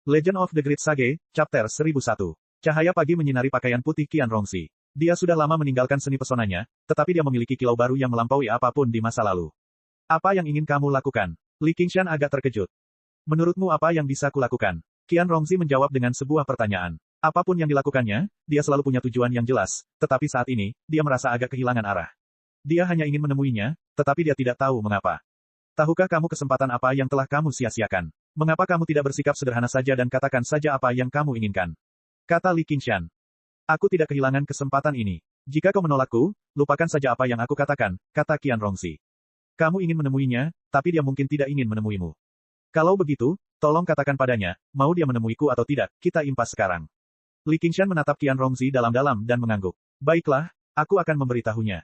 Legend of the Great Sage, Chapter 1001. Cahaya pagi menyinari pakaian putih Qian Rongxi. Dia sudah lama meninggalkan seni pesonanya, tetapi dia memiliki kilau baru yang melampaui apapun di masa lalu. Apa yang ingin kamu lakukan? Li Qingshan agak terkejut. Menurutmu apa yang bisa kulakukan? Qian Rongxi menjawab dengan sebuah pertanyaan. Apapun yang dilakukannya, dia selalu punya tujuan yang jelas, tetapi saat ini, dia merasa agak kehilangan arah. Dia hanya ingin menemuinya, tetapi dia tidak tahu mengapa. Tahukah kamu kesempatan apa yang telah kamu sia-siakan? Mengapa kamu tidak bersikap sederhana saja dan katakan saja apa yang kamu inginkan? Kata Li Qingshan. Aku tidak kehilangan kesempatan ini. Jika kau menolakku, lupakan saja apa yang aku katakan, kata Qian Rongxi. Kamu ingin menemuinya, tapi dia mungkin tidak ingin menemuimu. Kalau begitu, tolong katakan padanya, mau dia menemuiku atau tidak, kita impas sekarang. Li Qingshan menatap Qian Rongxi dalam-dalam dan mengangguk. Baiklah, aku akan memberitahunya.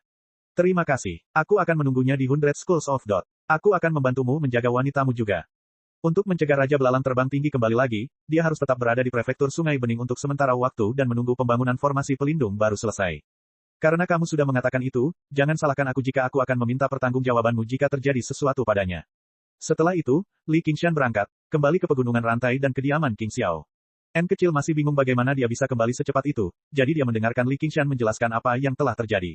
Terima kasih. Aku akan menunggunya di 100 Schools of Dot. Aku akan membantumu menjaga wanitamu juga. Untuk mencegah Raja Belalang terbang tinggi kembali lagi, dia harus tetap berada di prefektur Sungai Bening untuk sementara waktu dan menunggu pembangunan formasi pelindung baru selesai. Karena kamu sudah mengatakan itu, jangan salahkan aku jika aku akan meminta pertanggungjawabanmu jika terjadi sesuatu padanya. Setelah itu, Li Qingshan berangkat, kembali ke pegunungan rantai dan kediaman King Xiao. N kecil masih bingung bagaimana dia bisa kembali secepat itu, jadi dia mendengarkan Li Qingshan menjelaskan apa yang telah terjadi.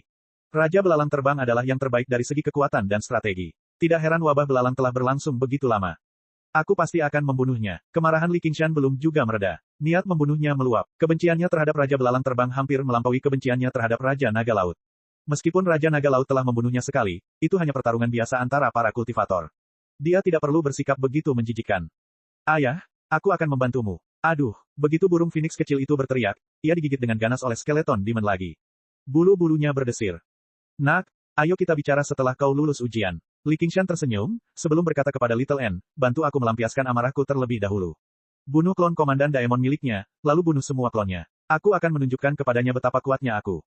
Raja Belalang terbang adalah yang terbaik dari segi kekuatan dan strategi. Tidak heran wabah belalang telah berlangsung begitu lama. Aku pasti akan membunuhnya. Kemarahan Li Qingshan belum juga mereda. Niat membunuhnya meluap. Kebenciannya terhadap Raja Belalang terbang hampir melampaui kebenciannya terhadap Raja Naga Laut. Meskipun Raja Naga Laut telah membunuhnya sekali, itu hanya pertarungan biasa antara para kultivator. Dia tidak perlu bersikap begitu menjijikkan. Ayah, aku akan membantumu. Aduh, begitu burung Phoenix kecil itu berteriak, ia digigit dengan ganas oleh skeleton demon lagi. Bulu-bulunya berdesir. Nak, ayo kita bicara setelah kau lulus ujian. Li Qingshan tersenyum, sebelum berkata kepada Little N, bantu aku melampiaskan amarahku terlebih dahulu. Bunuh klon Komandan Daemon miliknya, lalu bunuh semua klonnya. Aku akan menunjukkan kepadanya betapa kuatnya aku.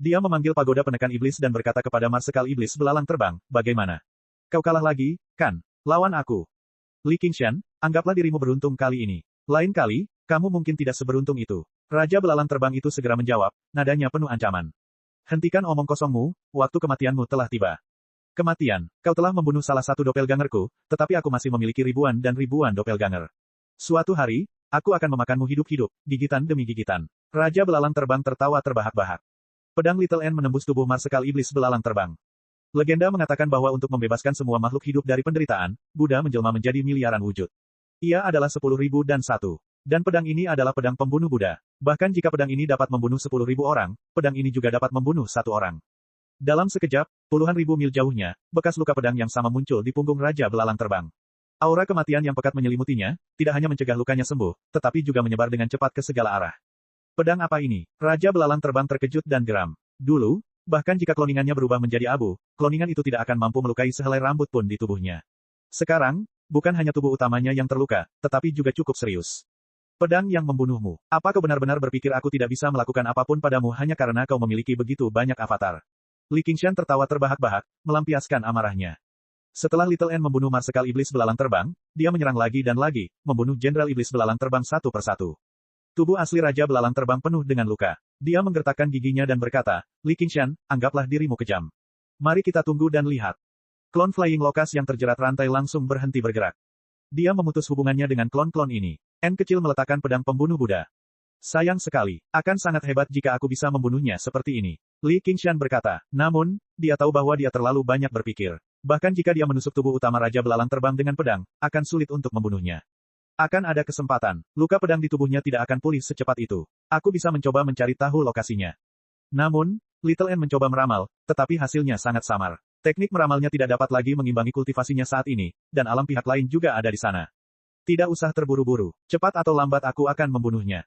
Dia memanggil pagoda penekan iblis dan berkata kepada Marsekal Iblis Belalang Terbang, bagaimana? Kau kalah lagi, kan? Lawan aku. Li Qingshan, anggaplah dirimu beruntung kali ini. Lain kali, kamu mungkin tidak seberuntung itu. Raja Belalang Terbang itu segera menjawab, nadanya penuh ancaman. Hentikan omong kosongmu, waktu kematianmu telah tiba. Kematian, kau telah membunuh salah satu doppelgangerku, tetapi aku masih memiliki ribuan dan ribuan doppelganger. Suatu hari, aku akan memakanmu hidup-hidup, gigitan demi gigitan. Raja Belalang Terbang tertawa terbahak-bahak. Pedang Little N menembus tubuh Marsekal Iblis Belalang Terbang. Legenda mengatakan bahwa untuk membebaskan semua makhluk hidup dari penderitaan, Buddha menjelma menjadi miliaran wujud. Ia adalah 10.001. Dan pedang ini adalah pedang pembunuh Buddha. Bahkan jika pedang ini dapat membunuh 10.000 orang, pedang ini juga dapat membunuh satu orang. Dalam sekejap, puluhan ribu mil jauhnya, bekas luka pedang yang sama muncul di punggung Raja Belalang Terbang. Aura kematian yang pekat menyelimutinya, tidak hanya mencegah lukanya sembuh, tetapi juga menyebar dengan cepat ke segala arah. Pedang apa ini? Raja Belalang Terbang terkejut dan geram. Dulu, bahkan jika kloningannya berubah menjadi abu, kloningan itu tidak akan mampu melukai sehelai rambut pun di tubuhnya. Sekarang, bukan hanya tubuh utamanya yang terluka, tetapi juga cukup serius. Pedang yang membunuhmu. Apa kau benar-benar berpikir aku tidak bisa melakukan apapun padamu hanya karena kau memiliki begitu banyak avatar? Li Qingshan tertawa terbahak-bahak, melampiaskan amarahnya. Setelah Little N membunuh Marsekal Iblis Belalang Terbang, dia menyerang lagi dan lagi, membunuh Jenderal Iblis Belalang Terbang satu persatu. Tubuh asli Raja Belalang Terbang penuh dengan luka. Dia menggertakkan giginya dan berkata, Li Qingshan, anggaplah dirimu kejam. Mari kita tunggu dan lihat. Klon Flying Locust yang terjerat rantai langsung berhenti bergerak. Dia memutus hubungannya dengan klon-klon ini. N kecil meletakkan pedang pembunuh Buddha. Sayang sekali, akan sangat hebat jika aku bisa membunuhnya seperti ini. Li Qingshan berkata, namun, dia tahu bahwa dia terlalu banyak berpikir. Bahkan jika dia menusuk tubuh utama Raja Belalang Terbang dengan pedang, akan sulit untuk membunuhnya. Akan ada kesempatan, luka pedang di tubuhnya tidak akan pulih secepat itu. Aku bisa mencoba mencari tahu lokasinya. Namun, Little N mencoba meramal, tetapi hasilnya sangat samar. Teknik meramalnya tidak dapat lagi mengimbangi kultivasinya saat ini, dan alam pihak lain juga ada di sana. Tidak usah terburu-buru, cepat atau lambat aku akan membunuhnya.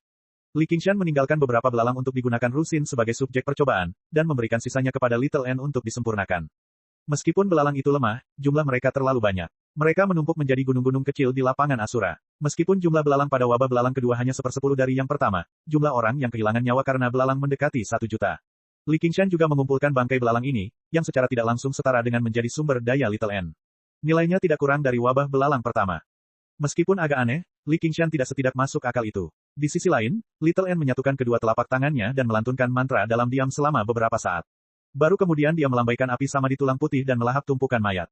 Li Qingshan meninggalkan beberapa belalang untuk digunakan Rusin sebagai subjek percobaan, dan memberikan sisanya kepada Little N untuk disempurnakan. Meskipun belalang itu lemah, jumlah mereka terlalu banyak. Mereka menumpuk menjadi gunung-gunung kecil di lapangan Asura. Meskipun jumlah belalang pada wabah belalang kedua hanya 1/10 dari yang pertama, jumlah orang yang kehilangan nyawa karena belalang mendekati 1 juta. Li Qingshan juga mengumpulkan bangkai belalang ini, yang secara tidak langsung setara dengan menjadi sumber daya Little N. Nilainya tidak kurang dari wabah belalang pertama. Meskipun agak aneh, Li Qingshan tidak masuk akal itu. Di sisi lain, Little N menyatukan kedua telapak tangannya dan melantunkan mantra dalam diam selama beberapa saat. Baru kemudian dia melambaikan api sama di tulang putih dan melahap tumpukan mayat.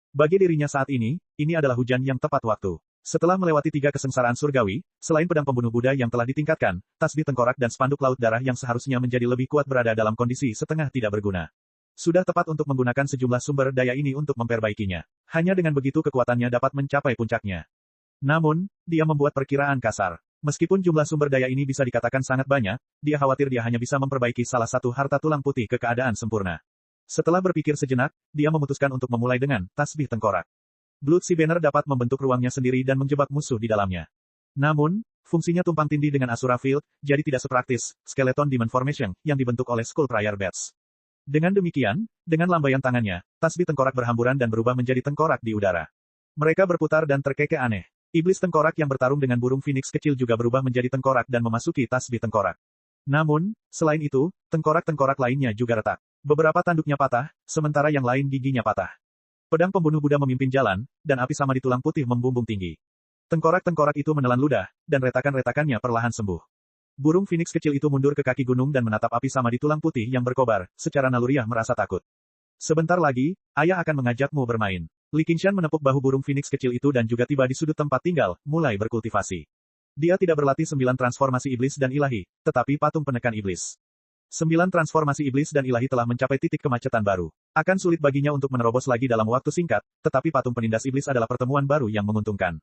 Bagi dirinya saat ini adalah hujan yang tepat waktu. Setelah melewati 3 kesengsaraan surgawi, selain pedang pembunuh Buddha yang telah ditingkatkan, tasbih tengkorak dan spanduk laut darah yang seharusnya menjadi lebih kuat berada dalam kondisi setengah tidak berguna. Sudah tepat untuk menggunakan sejumlah sumber daya ini untuk memperbaikinya. Hanya dengan begitu kekuatannya dapat mencapai puncaknya. Namun, dia membuat perkiraan kasar. Meskipun jumlah sumber daya ini bisa dikatakan sangat banyak, dia khawatir dia hanya bisa memperbaiki salah satu harta tulang putih ke keadaan sempurna. Setelah berpikir sejenak, dia memutuskan untuk memulai dengan tasbih tengkorak. Blood Sea Banner dapat membentuk ruangnya sendiri dan menjebak musuh di dalamnya. Namun, fungsinya tumpang tindih dengan Asura Field, jadi tidak sepraktis Skeleton Demon Formation yang dibentuk oleh Skull Prior Bats. Dengan demikian, dengan lambaian tangannya, tasbih tengkorak berhamburan dan berubah menjadi tengkorak di udara. Mereka berputar dan terkekeh aneh. Iblis tengkorak yang bertarung dengan burung phoenix kecil juga berubah menjadi tengkorak dan memasuki tasbih tengkorak. Namun, selain itu, tengkorak-tengkorak lainnya juga retak. Beberapa tanduknya patah, sementara yang lain giginya patah. Pedang pembunuh Buddha memimpin jalan, dan api sama di tulang putih membumbung tinggi. Tengkorak-tengkorak itu menelan ludah, dan retakan-retakannya perlahan sembuh. Burung phoenix kecil itu mundur ke kaki gunung dan menatap api sama di tulang putih yang berkobar, secara naluriah merasa takut. Sebentar lagi, ayah akan mengajakmu bermain. Li Qingshan menepuk bahu burung phoenix kecil itu dan juga tiba di sudut tempat tinggal, mulai berkultivasi. Dia tidak berlatih 9 transformasi iblis dan ilahi, tetapi patung penekan iblis. 9 transformasi iblis dan ilahi telah mencapai titik kemacetan baru. Akan sulit baginya untuk menerobos lagi dalam waktu singkat, tetapi patung penindas iblis adalah pertemuan baru yang menguntungkan.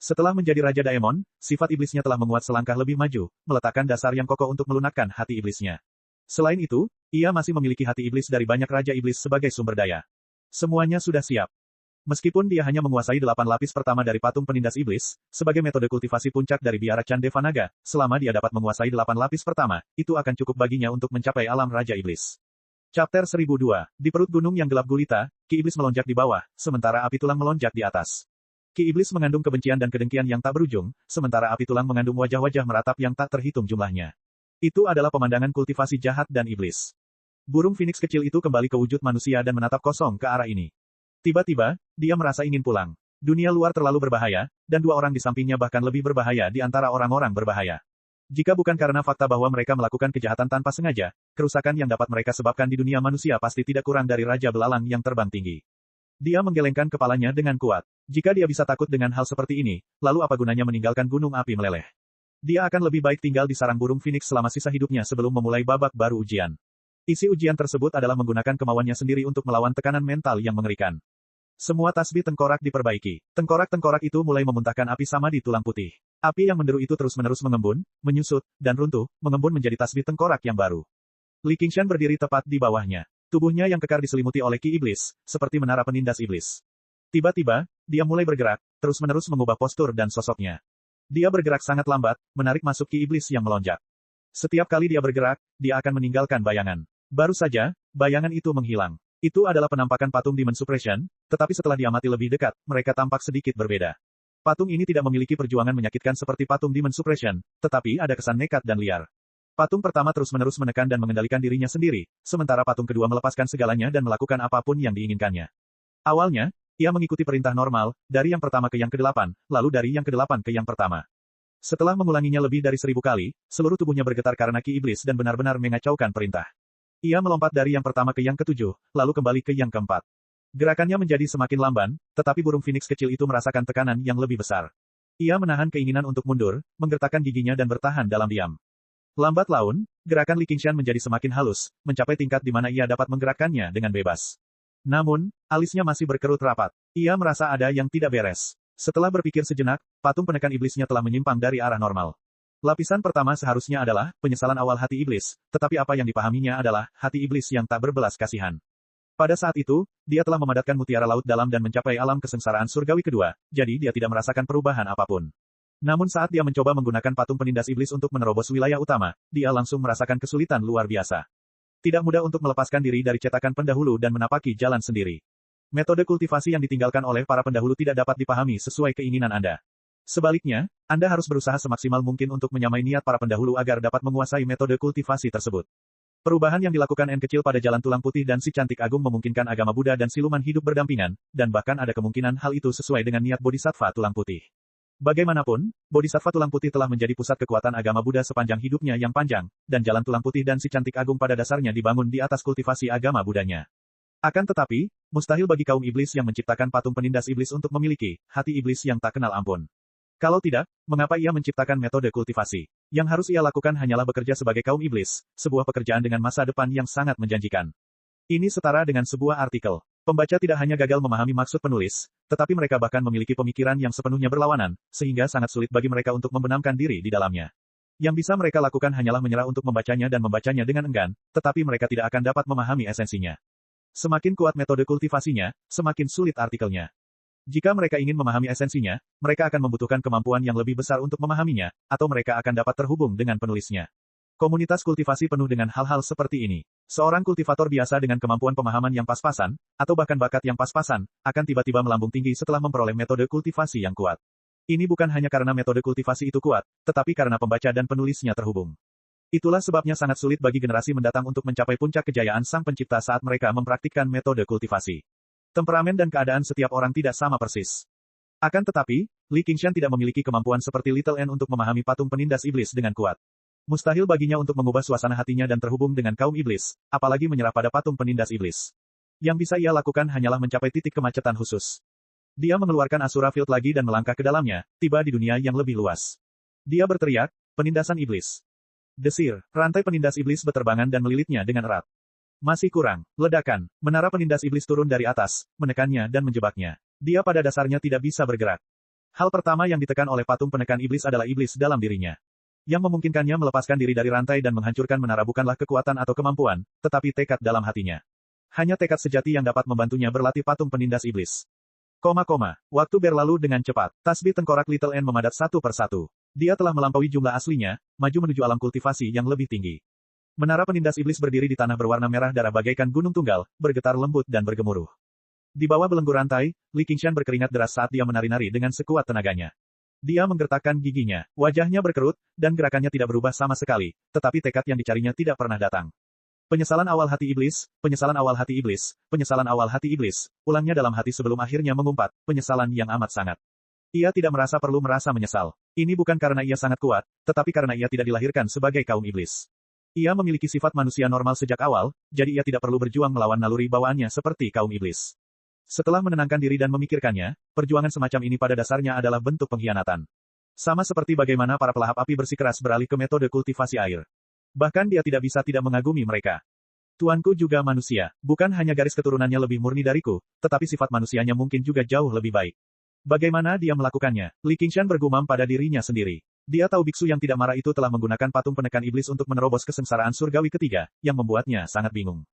Setelah menjadi Raja Daemon, sifat iblisnya telah menguat selangkah lebih maju, meletakkan dasar yang kokoh untuk melunakkan hati iblisnya. Selain itu, ia masih memiliki hati iblis dari banyak Raja Iblis sebagai sumber daya. Semuanya sudah siap. Meskipun dia hanya menguasai 8 lapis pertama dari patung penindas iblis, sebagai metode kultivasi puncak dari biara Chan Devanaga, selama dia dapat menguasai 8 lapis pertama, itu akan cukup baginya untuk mencapai alam Raja Iblis. Chapter 1002, di perut gunung yang gelap gulita, Ki Iblis melonjak di bawah, sementara api tulang melonjak di atas. Ki Iblis mengandung kebencian dan kedengkian yang tak berujung, sementara api tulang mengandung wajah-wajah meratap yang tak terhitung jumlahnya. Itu adalah pemandangan kultivasi jahat dan iblis. Burung phoenix kecil itu kembali ke wujud manusia dan menatap kosong ke arah ini. Tiba-tiba, dia merasa ingin pulang. Dunia luar terlalu berbahaya, dan 2 orang di sampingnya bahkan lebih berbahaya di antara orang-orang berbahaya. Jika bukan karena fakta bahwa mereka melakukan kejahatan tanpa sengaja, kerusakan yang dapat mereka sebabkan di dunia manusia pasti tidak kurang dari Raja Belalang yang terbang tinggi. Dia menggelengkan kepalanya dengan kuat. Jika dia bisa takut dengan hal seperti ini, lalu apa gunanya meninggalkan gunung api meleleh? Dia akan lebih baik tinggal di sarang burung phoenix selama sisa hidupnya sebelum memulai babak baru ujian. Isi ujian tersebut adalah menggunakan kemauannya sendiri untuk melawan tekanan mental yang mengerikan. Semua tasbih tengkorak diperbaiki. Tengkorak-tengkorak itu mulai memuntahkan api sama di tulang putih. Api yang menderu itu terus-menerus mengembun, menyusut, dan runtuh, mengembun menjadi tasbih tengkorak yang baru. Li Qingshan berdiri tepat di bawahnya. Tubuhnya yang kekar diselimuti oleh ki iblis, seperti menara penindas iblis. Tiba-tiba, dia mulai bergerak, terus-menerus mengubah postur dan sosoknya. Dia bergerak sangat lambat, menarik masuk ki iblis yang melonjak. Setiap kali dia bergerak, dia akan meninggalkan bayangan. Baru saja, bayangan itu menghilang. Itu adalah penampakan patung Demon Suppression, tetapi setelah diamati lebih dekat, mereka tampak sedikit berbeda. Patung ini tidak memiliki perjuangan menyakitkan seperti patung Demon Suppression, tetapi ada kesan nekat dan liar. Patung pertama terus-menerus menekan dan mengendalikan dirinya sendiri, sementara patung kedua melepaskan segalanya dan melakukan apapun yang diinginkannya. Awalnya, ia mengikuti perintah normal, dari yang pertama ke yang ke-8, lalu dari yang ke-8 ke yang pertama. Setelah mengulanginya lebih dari 1000 kali, seluruh tubuhnya bergetar karena ki iblis dan benar-benar mengacaukan perintah. Ia melompat dari yang pertama ke yang ke-7, lalu kembali ke yang ke-4. Gerakannya menjadi semakin lamban, tetapi burung phoenix kecil itu merasakan tekanan yang lebih besar. Ia menahan keinginan untuk mundur, menggertakkan giginya dan bertahan dalam diam. Lambat laun, gerakan Li Qingshan menjadi semakin halus, mencapai tingkat di mana ia dapat menggerakkannya dengan bebas. Namun, alisnya masih berkerut rapat. Ia merasa ada yang tidak beres. Setelah berpikir sejenak, patung penekan iblisnya telah menyimpang dari arah normal. Lapisan pertama seharusnya adalah penyesalan awal hati iblis, tetapi apa yang dipahaminya adalah hati iblis yang tak berbelas kasihan. Pada saat itu, dia telah memadatkan mutiara laut dalam dan mencapai alam kesengsaraan surgawi kedua, jadi dia tidak merasakan perubahan apapun. Namun saat dia mencoba menggunakan patung penindas iblis untuk menerobos wilayah utama, dia langsung merasakan kesulitan luar biasa. Tidak mudah untuk melepaskan diri dari cetakan pendahulu dan menapaki jalan sendiri. Metode kultivasi yang ditinggalkan oleh para pendahulu tidak dapat dipahami sesuai keinginan Anda. Sebaliknya, Anda harus berusaha semaksimal mungkin untuk menyamai niat para pendahulu agar dapat menguasai metode kultivasi tersebut. Perubahan yang dilakukan N kecil pada jalan tulang putih dan si cantik agung memungkinkan agama Buddha dan siluman hidup berdampingan, dan bahkan ada kemungkinan hal itu sesuai dengan niat Bodhisattva tulang putih. Bagaimanapun, Bodhisattva tulang putih telah menjadi pusat kekuatan agama Buddha sepanjang hidupnya yang panjang, dan jalan tulang putih dan si cantik agung pada dasarnya dibangun di atas kultivasi agama Buddhanya. Akan tetapi, mustahil bagi kaum iblis yang menciptakan patung penindas iblis untuk memiliki hati iblis yang tak kenal ampun. Kalau tidak, mengapa ia menciptakan metode kultivasi? Yang harus ia lakukan hanyalah bekerja sebagai kaum iblis, sebuah pekerjaan dengan masa depan yang sangat menjanjikan. Ini setara dengan sebuah artikel. Pembaca tidak hanya gagal memahami maksud penulis, tetapi mereka bahkan memiliki pemikiran yang sepenuhnya berlawanan, sehingga sangat sulit bagi mereka untuk membenamkan diri di dalamnya. Yang bisa mereka lakukan hanyalah menyerah untuk membacanya dan membacanya dengan enggan, tetapi mereka tidak akan dapat memahami esensinya. Semakin kuat metode kultivasinya, semakin sulit artikelnya. Jika mereka ingin memahami esensinya, mereka akan membutuhkan kemampuan yang lebih besar untuk memahaminya, atau mereka akan dapat terhubung dengan penulisnya. Komunitas kultivasi penuh dengan hal-hal seperti ini. Seorang kultivator biasa dengan kemampuan pemahaman yang pas-pasan, atau bahkan bakat yang pas-pasan, akan tiba-tiba melambung tinggi setelah memperoleh metode kultivasi yang kuat. Ini bukan hanya karena metode kultivasi itu kuat, tetapi karena pembaca dan penulisnya terhubung. Itulah sebabnya sangat sulit bagi generasi mendatang untuk mencapai puncak kejayaan sang pencipta saat mereka mempraktikkan metode kultivasi. Temperamen dan keadaan setiap orang tidak sama persis. Akan tetapi, Li Qingshan tidak memiliki kemampuan seperti Little N untuk memahami patung penindas iblis dengan kuat. Mustahil baginya untuk mengubah suasana hatinya dan terhubung dengan kaum iblis, apalagi menyerah pada patung penindas iblis. Yang bisa ia lakukan hanyalah mencapai titik kemacetan khusus. Dia mengeluarkan Asura Field lagi dan melangkah ke dalamnya, tiba di dunia yang lebih luas. Dia berteriak, penindasan iblis. Desir, rantai penindas iblis berterbangan dan melilitnya dengan erat. Masih kurang, ledakan, menara penindas iblis turun dari atas, menekannya dan menjebaknya. Dia pada dasarnya tidak bisa bergerak. Hal pertama yang ditekan oleh patung penekan iblis adalah iblis dalam dirinya. Yang memungkinkannya melepaskan diri dari rantai dan menghancurkan menara bukanlah kekuatan atau kemampuan, tetapi tekad dalam hatinya. Hanya tekad sejati yang dapat membantunya berlatih patung penindas iblis. Waktu berlalu dengan cepat. Tasbih tengkorak Little N memadat satu persatu. Dia telah melampaui jumlah aslinya, maju menuju alam kultivasi yang lebih tinggi. Menara penindas iblis berdiri di tanah berwarna merah darah bagaikan gunung tunggal, bergetar lembut dan bergemuruh. Di bawah belenggu rantai, Li Qingshan berkeringat deras saat dia menari-nari dengan sekuat tenaganya. Dia menggertakkan giginya, wajahnya berkerut, dan gerakannya tidak berubah sama sekali, tetapi tekad yang dicarinya tidak pernah datang. Penyesalan awal hati iblis, penyesalan awal hati iblis, penyesalan awal hati iblis, ulangnya dalam hati sebelum akhirnya mengumpat, penyesalan yang amat sangat. Ia tidak merasa perlu merasa menyesal. Ini bukan karena ia sangat kuat, tetapi karena ia tidak dilahirkan sebagai kaum iblis. Ia memiliki sifat manusia normal sejak awal, jadi ia tidak perlu berjuang melawan naluri bawaannya seperti kaum iblis. Setelah menenangkan diri dan memikirkannya, perjuangan semacam ini pada dasarnya adalah bentuk pengkhianatan. Sama seperti bagaimana para pelahap api bersikeras beralih ke metode kultivasi air. Bahkan dia tidak bisa tidak mengagumi mereka. Tuanku juga manusia, bukan hanya garis keturunannya lebih murni dariku, tetapi sifat manusianya mungkin juga jauh lebih baik. Bagaimana dia melakukannya? Li Qingshan bergumam pada dirinya sendiri. Dia tahu biksu yang tidak marah itu telah menggunakan patung penekan iblis untuk menerobos kesengsaraan surgawi ketiga, yang membuatnya sangat bingung.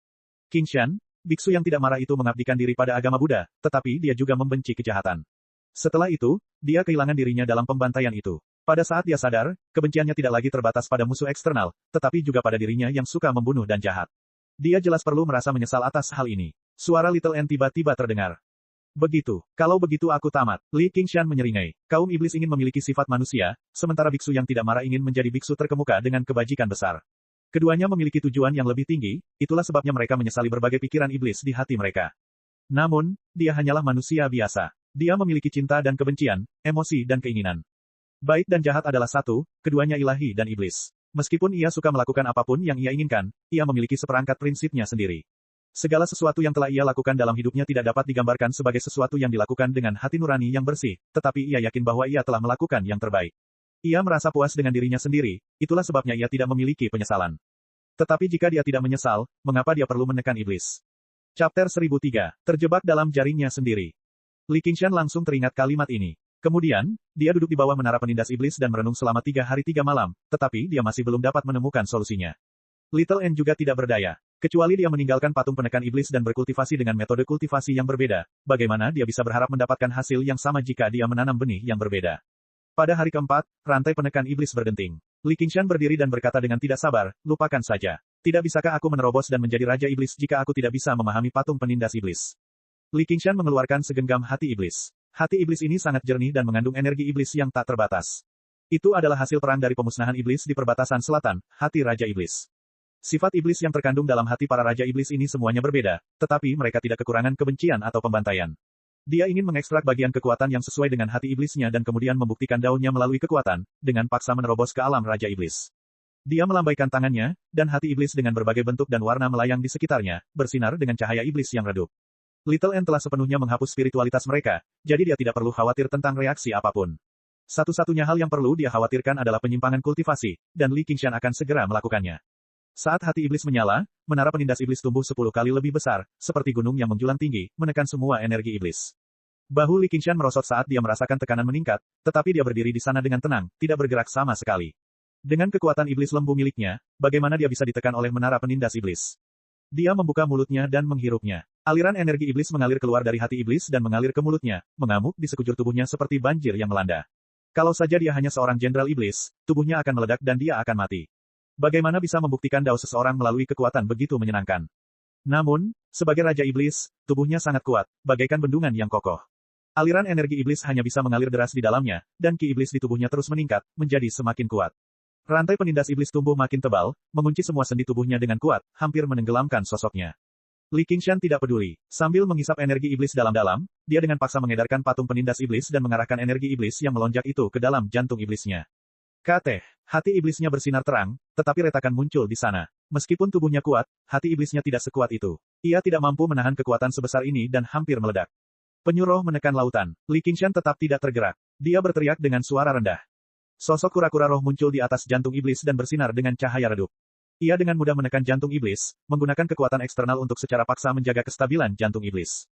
Qingshan, biksu yang tidak marah itu mengabdikan diri pada agama Buddha, tetapi dia juga membenci kejahatan. Setelah itu, dia kehilangan dirinya dalam pembantaian itu. Pada saat dia sadar, kebenciannya tidak lagi terbatas pada musuh eksternal, tetapi juga pada dirinya yang suka membunuh dan jahat. Dia jelas perlu merasa menyesal atas hal ini. Suara Little N tiba-tiba terdengar. Begitu, kalau begitu aku tamat. Li Qingshan menyeringai. Kaum iblis ingin memiliki sifat manusia, sementara biksu yang tidak marah ingin menjadi biksu terkemuka dengan kebajikan besar. Keduanya memiliki tujuan yang lebih tinggi, itulah sebabnya mereka menyesali berbagai pikiran iblis di hati mereka. Namun, dia hanyalah manusia biasa. Dia memiliki cinta dan kebencian, emosi dan keinginan. Baik dan jahat adalah satu, keduanya ilahi dan iblis. Meskipun ia suka melakukan apapun yang ia inginkan, ia memiliki seperangkat prinsipnya sendiri. Segala sesuatu yang telah ia lakukan dalam hidupnya tidak dapat digambarkan sebagai sesuatu yang dilakukan dengan hati nurani yang bersih, tetapi ia yakin bahwa ia telah melakukan yang terbaik. Ia merasa puas dengan dirinya sendiri, itulah sebabnya ia tidak memiliki penyesalan. Tetapi jika dia tidak menyesal, mengapa dia perlu menekan iblis? Chapter 1003, terjebak dalam jaringnya sendiri. Li Qingshan langsung teringat kalimat ini. Kemudian, dia duduk di bawah menara penindas iblis dan merenung selama 3 hari 3 malam, tetapi dia masih belum dapat menemukan solusinya. Little N juga tidak berdaya. Kecuali dia meninggalkan patung penekan iblis dan berkultivasi dengan metode kultivasi yang berbeda, bagaimana dia bisa berharap mendapatkan hasil yang sama jika dia menanam benih yang berbeda? Pada hari keempat, rantai penekan iblis berdenting. Li Qingshan berdiri dan berkata dengan tidak sabar, lupakan saja. Tidak bisakah aku menerobos dan menjadi raja iblis jika aku tidak bisa memahami patung penindas iblis? Li Qingshan mengeluarkan segenggam hati iblis. Hati iblis ini sangat jernih dan mengandung energi iblis yang tak terbatas. Itu adalah hasil perang dari pemusnahan iblis di perbatasan selatan, hati Raja Iblis. Sifat iblis yang terkandung dalam hati para Raja Iblis ini semuanya berbeda, tetapi mereka tidak kekurangan kebencian atau pembantaian. Dia ingin mengekstrak bagian kekuatan yang sesuai dengan hati iblisnya dan kemudian membuktikan daunnya melalui kekuatan, dengan paksa menerobos ke alam Raja Iblis. Dia melambaikan tangannya, dan hati iblis dengan berbagai bentuk dan warna melayang di sekitarnya, bersinar dengan cahaya iblis yang redup. Little N telah sepenuhnya menghapus spiritualitas mereka, jadi dia tidak perlu khawatir tentang reaksi apapun. Satu-satunya hal yang perlu dia khawatirkan adalah penyimpangan kultivasi, dan Li Qingshan akan segera melakukannya. Saat hati iblis menyala, menara penindas iblis tumbuh 10 kali lebih besar, seperti gunung yang menjulang tinggi, menekan semua energi iblis. Bahu Li Qingshan merosot saat dia merasakan tekanan meningkat, tetapi dia berdiri di sana dengan tenang, tidak bergerak sama sekali. Dengan kekuatan iblis lembu miliknya, bagaimana dia bisa ditekan oleh menara penindas iblis? Dia membuka mulutnya dan menghirupnya. Aliran energi iblis mengalir keluar dari hati iblis dan mengalir ke mulutnya, mengamuk di sekujur tubuhnya seperti banjir yang melanda. Kalau saja dia hanya seorang jenderal iblis, tubuhnya akan meledak dan dia akan mati. Bagaimana bisa membuktikan dao seseorang melalui kekuatan begitu menyenangkan? Namun, sebagai Raja Iblis, tubuhnya sangat kuat, bagaikan bendungan yang kokoh. Aliran energi iblis hanya bisa mengalir deras di dalamnya, dan ki iblis di tubuhnya terus meningkat, menjadi semakin kuat. Rantai penindas iblis tumbuh makin tebal, mengunci semua sendi tubuhnya dengan kuat, hampir menenggelamkan sosoknya. Li Qingshan tidak peduli. Sambil menghisap energi iblis dalam-dalam, dia dengan paksa mengedarkan patung penindas iblis dan mengarahkan energi iblis yang melonjak itu ke dalam jantung iblisnya. Kateh, hati iblisnya bersinar terang, tetapi retakan muncul di sana. Meskipun tubuhnya kuat, hati iblisnya tidak sekuat itu. Ia tidak mampu menahan kekuatan sebesar ini dan hampir meledak. Penyuruh menekan lautan. Li Qingshan tetap tidak tergerak. Dia berteriak dengan suara rendah. Sosok kura-kura roh muncul di atas jantung iblis dan bersinar dengan cahaya redup. Ia dengan mudah menekan jantung iblis, menggunakan kekuatan eksternal untuk secara paksa menjaga kestabilan jantung iblis.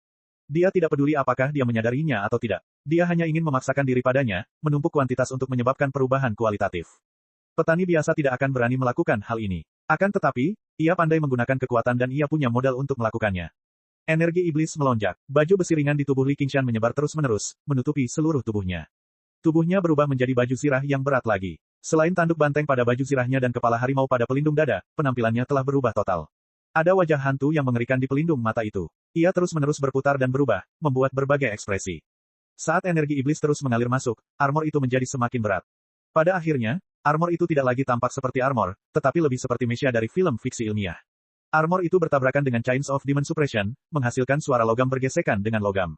Dia tidak peduli apakah dia menyadarinya atau tidak. Dia hanya ingin memaksakan diri padanya, menumpuk kuantitas untuk menyebabkan perubahan kualitatif. Petani biasa tidak akan berani melakukan hal ini. Akan tetapi, ia pandai menggunakan kekuatan dan ia punya modal untuk melakukannya. Energi iblis melonjak. Baju besi ringan di tubuh Li Qingshan menyebar terus-menerus, menutupi seluruh tubuhnya. Tubuhnya berubah menjadi baju zirah yang berat lagi. Selain tanduk banteng pada baju zirahnya dan kepala harimau pada pelindung dada, penampilannya telah berubah total. Ada wajah hantu yang mengerikan di pelindung mata itu. Ia terus-menerus berputar dan berubah, membuat berbagai ekspresi. Saat energi iblis terus mengalir masuk, armor itu menjadi semakin berat. Pada akhirnya, armor itu tidak lagi tampak seperti armor, tetapi lebih seperti mecha dari film fiksi ilmiah. Armor itu bertabrakan dengan Chains of Demon Suppression, menghasilkan suara logam bergesekan dengan logam.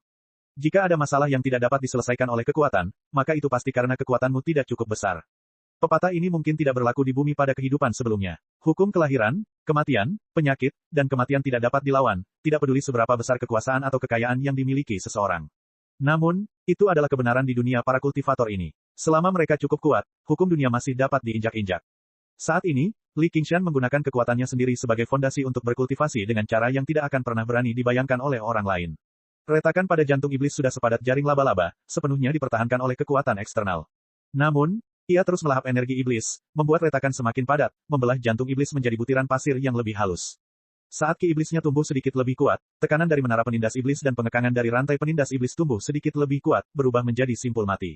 Jika ada masalah yang tidak dapat diselesaikan oleh kekuatan, maka itu pasti karena kekuatanmu tidak cukup besar. Pepatah ini mungkin tidak berlaku di bumi pada kehidupan sebelumnya. Hukum kelahiran, kematian, penyakit, dan kematian tidak dapat dilawan, tidak peduli seberapa besar kekuasaan atau kekayaan yang dimiliki seseorang. Namun, itu adalah kebenaran di dunia para kultivator ini. Selama mereka cukup kuat, hukum dunia masih dapat diinjak-injak. Saat ini, Li Qingshan menggunakan kekuatannya sendiri sebagai fondasi untuk berkultivasi dengan cara yang tidak akan pernah berani dibayangkan oleh orang lain. Retakan pada jantung iblis sudah sepadat jaring laba-laba, sepenuhnya dipertahankan oleh kekuatan eksternal. Namun, ia terus melahap energi iblis, membuat retakan semakin padat, membelah jantung iblis menjadi butiran pasir yang lebih halus. Saat ki iblisnya tumbuh sedikit lebih kuat, tekanan dari menara penindas iblis dan pengekangan dari rantai penindas iblis tumbuh sedikit lebih kuat, berubah menjadi simpul mati.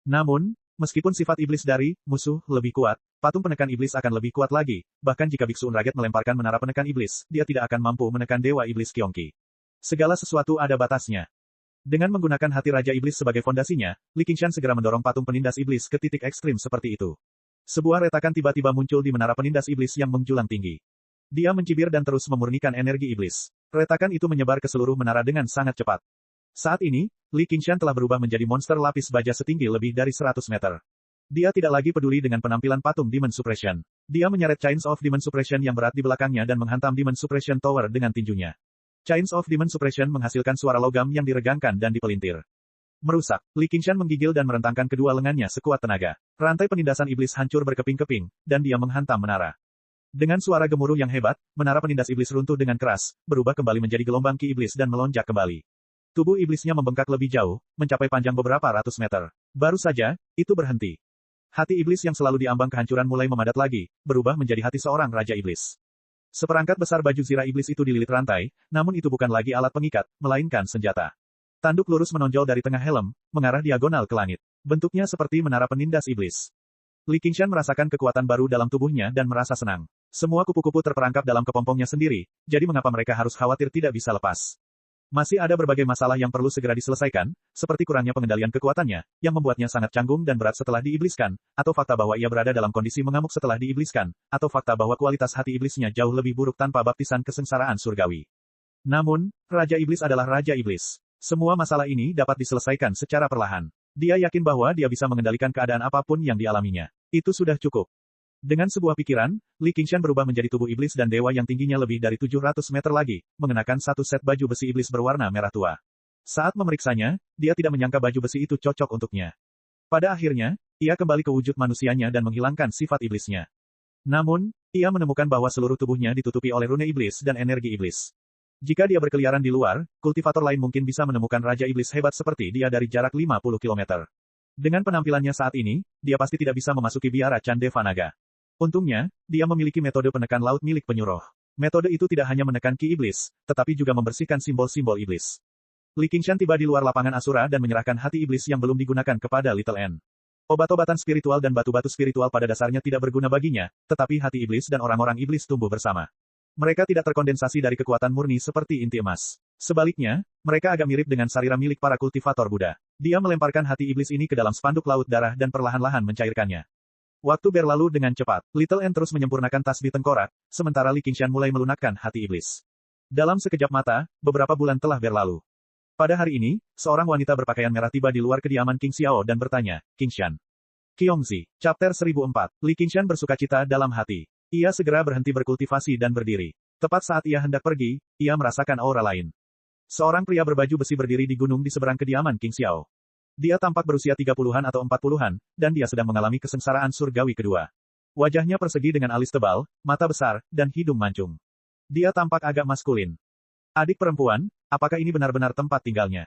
Namun, meskipun sifat iblis dari musuh lebih kuat, patung penekan iblis akan lebih kuat lagi, bahkan jika Biksu Unraget melemparkan menara penekan iblis, dia tidak akan mampu menekan dewa iblis Kyongki. Segala sesuatu ada batasnya. Dengan menggunakan hati Raja Iblis sebagai fondasinya, Li Qingshan segera mendorong patung penindas iblis ke titik ekstrim seperti itu. Sebuah retakan tiba-tiba muncul di menara penindas iblis yang menjulang tinggi. Dia mencibir dan terus memurnikan energi iblis. Retakan itu menyebar ke seluruh menara dengan sangat cepat. Saat ini, Li Qingshan telah berubah menjadi monster lapis baja setinggi lebih dari 100 meter. Dia tidak lagi peduli dengan penampilan patung Demon Suppression. Dia menyeret Chains of Demon Suppression yang berat di belakangnya dan menghantam Demon Suppression Tower dengan tinjunya. Chains of Demon Suppression menghasilkan suara logam yang diregangkan dan dipelintir. Merusak, Li Qingshan menggigil dan merentangkan kedua lengannya sekuat tenaga. Rantai penindasan iblis hancur berkeping-keping, dan dia menghantam menara. Dengan suara gemuruh yang hebat, menara penindas iblis runtuh dengan keras, berubah kembali menjadi gelombang ki iblis dan melonjak kembali. Tubuh iblisnya membengkak lebih jauh, mencapai panjang beberapa ratus meter. Baru saja, itu berhenti. Hati iblis yang selalu diambang kehancuran mulai memadat lagi, berubah menjadi hati seorang Raja Iblis. Seperangkat besar baju zirah iblis itu dililit rantai, namun itu bukan lagi alat pengikat, melainkan senjata. Tanduk lurus menonjol dari tengah helm, mengarah diagonal ke langit. Bentuknya seperti menara penindas iblis. Li Qingshan merasakan kekuatan baru dalam tubuhnya dan merasa senang. Semua kupu-kupu terperangkap dalam kepompongnya sendiri, jadi mengapa mereka harus khawatir tidak bisa lepas? Masih ada berbagai masalah yang perlu segera diselesaikan, seperti kurangnya pengendalian kekuatannya, yang membuatnya sangat canggung dan berat setelah diibliskan, atau fakta bahwa ia berada dalam kondisi mengamuk setelah diibliskan, atau fakta bahwa kualitas hati iblisnya jauh lebih buruk tanpa baptisan kesengsaraan surgawi. Namun, Raja Iblis adalah Raja Iblis. Semua masalah ini dapat diselesaikan secara perlahan. Dia yakin bahwa dia bisa mengendalikan keadaan apapun yang dialaminya. Itu sudah cukup. Dengan sebuah pikiran, Li Qingshan berubah menjadi tubuh iblis dan dewa yang tingginya lebih dari 700 meter lagi, mengenakan satu set baju besi iblis berwarna merah tua. Saat memeriksanya, dia tidak menyangka baju besi itu cocok untuknya. Pada akhirnya, ia kembali ke wujud manusianya dan menghilangkan sifat iblisnya. Namun, ia menemukan bahwa seluruh tubuhnya ditutupi oleh rune iblis dan energi iblis. Jika dia berkeliaran di luar, kultivator lain mungkin bisa menemukan Raja Iblis hebat seperti dia dari jarak 50 km. Dengan penampilannya saat ini, dia pasti tidak bisa memasuki biara Candeva Naga. Untungnya, dia memiliki metode penekan laut milik penyuruh. Metode itu tidak hanya menekan ki iblis, tetapi juga membersihkan simbol-simbol iblis. Li Qingshan tiba di luar lapangan Asura dan menyerahkan hati iblis yang belum digunakan kepada Little N. Obat-obatan spiritual dan batu-batu spiritual pada dasarnya tidak berguna baginya, tetapi hati iblis dan orang-orang iblis tumbuh bersama. Mereka tidak terkondensasi dari kekuatan murni seperti inti emas. Sebaliknya, mereka agak mirip dengan sarira milik para kultivator Buddha. Dia melemparkan hati iblis ini ke dalam spanduk laut darah dan perlahan-lahan mencairkannya. Waktu berlalu dengan cepat. Little N terus menyempurnakan tasbih tengkorak, sementara Li Qingshan mulai melunakkan hati iblis. Dalam sekejap mata, beberapa bulan telah berlalu. Pada hari ini, seorang wanita berpakaian merah tiba di luar kediaman King Xiao dan bertanya, Qingshan. Qiongzi, Chapter 1004. Li Qingshan bersukacita dalam hati. Ia segera berhenti berkultivasi dan berdiri. Tepat saat ia hendak pergi, ia merasakan aura lain. Seorang pria berbaju besi berdiri di gunung di seberang kediaman King Xiao. Dia tampak berusia 30-an atau 40-an, dan dia sedang mengalami kesengsaraan surgawi kedua. Wajahnya persegi dengan alis tebal, mata besar, dan hidung mancung. Dia tampak agak maskulin. Adik perempuan, apakah ini benar-benar tempat tinggalnya?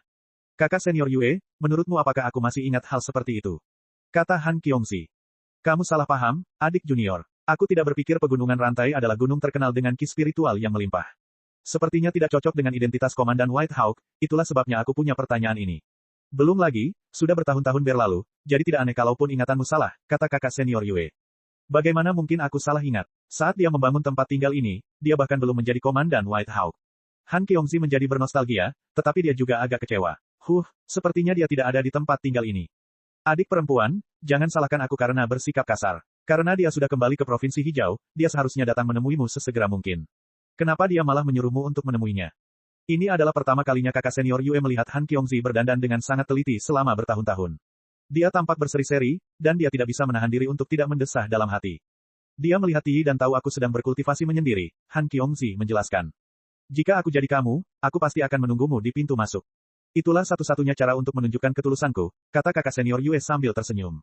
Kakak senior Yue, menurutmu apakah aku masih ingat hal seperti itu? Kata Han Qiongzi. Kamu salah paham, adik junior. Aku tidak berpikir pegunungan rantai adalah gunung terkenal dengan ki spiritual yang melimpah. Sepertinya tidak cocok dengan identitas Komandan White Hawk, itulah sebabnya aku punya pertanyaan ini. Belum lagi, sudah bertahun-tahun berlalu, jadi tidak aneh kalaupun ingatanmu salah, kata kakak senior Yue. Bagaimana mungkin aku salah ingat? Saat dia membangun tempat tinggal ini, dia bahkan belum menjadi Komandan White Hawk. Han Qiongzi menjadi bernostalgia, tetapi dia juga agak kecewa. Sepertinya dia tidak ada di tempat tinggal ini. Adik perempuan, jangan salahkan aku karena bersikap kasar. Karena dia sudah kembali ke Provinsi Hijau, dia seharusnya datang menemuimu sesegera mungkin. Kenapa dia malah menyuruhmu untuk menemuinya? Ini adalah pertama kalinya kakak senior Yue melihat Han Qiongzi berdandan dengan sangat teliti selama bertahun-tahun. Dia tampak berseri-seri, dan dia tidak bisa menahan diri untuk tidak mendesah dalam hati. Dia melihat Yi dan tahu aku sedang berkultivasi menyendiri, Han Qiongzi menjelaskan. Jika aku jadi kamu, aku pasti akan menunggumu di pintu masuk. Itulah satu-satunya cara untuk menunjukkan ketulusanku, kata kakak senior Yue sambil tersenyum.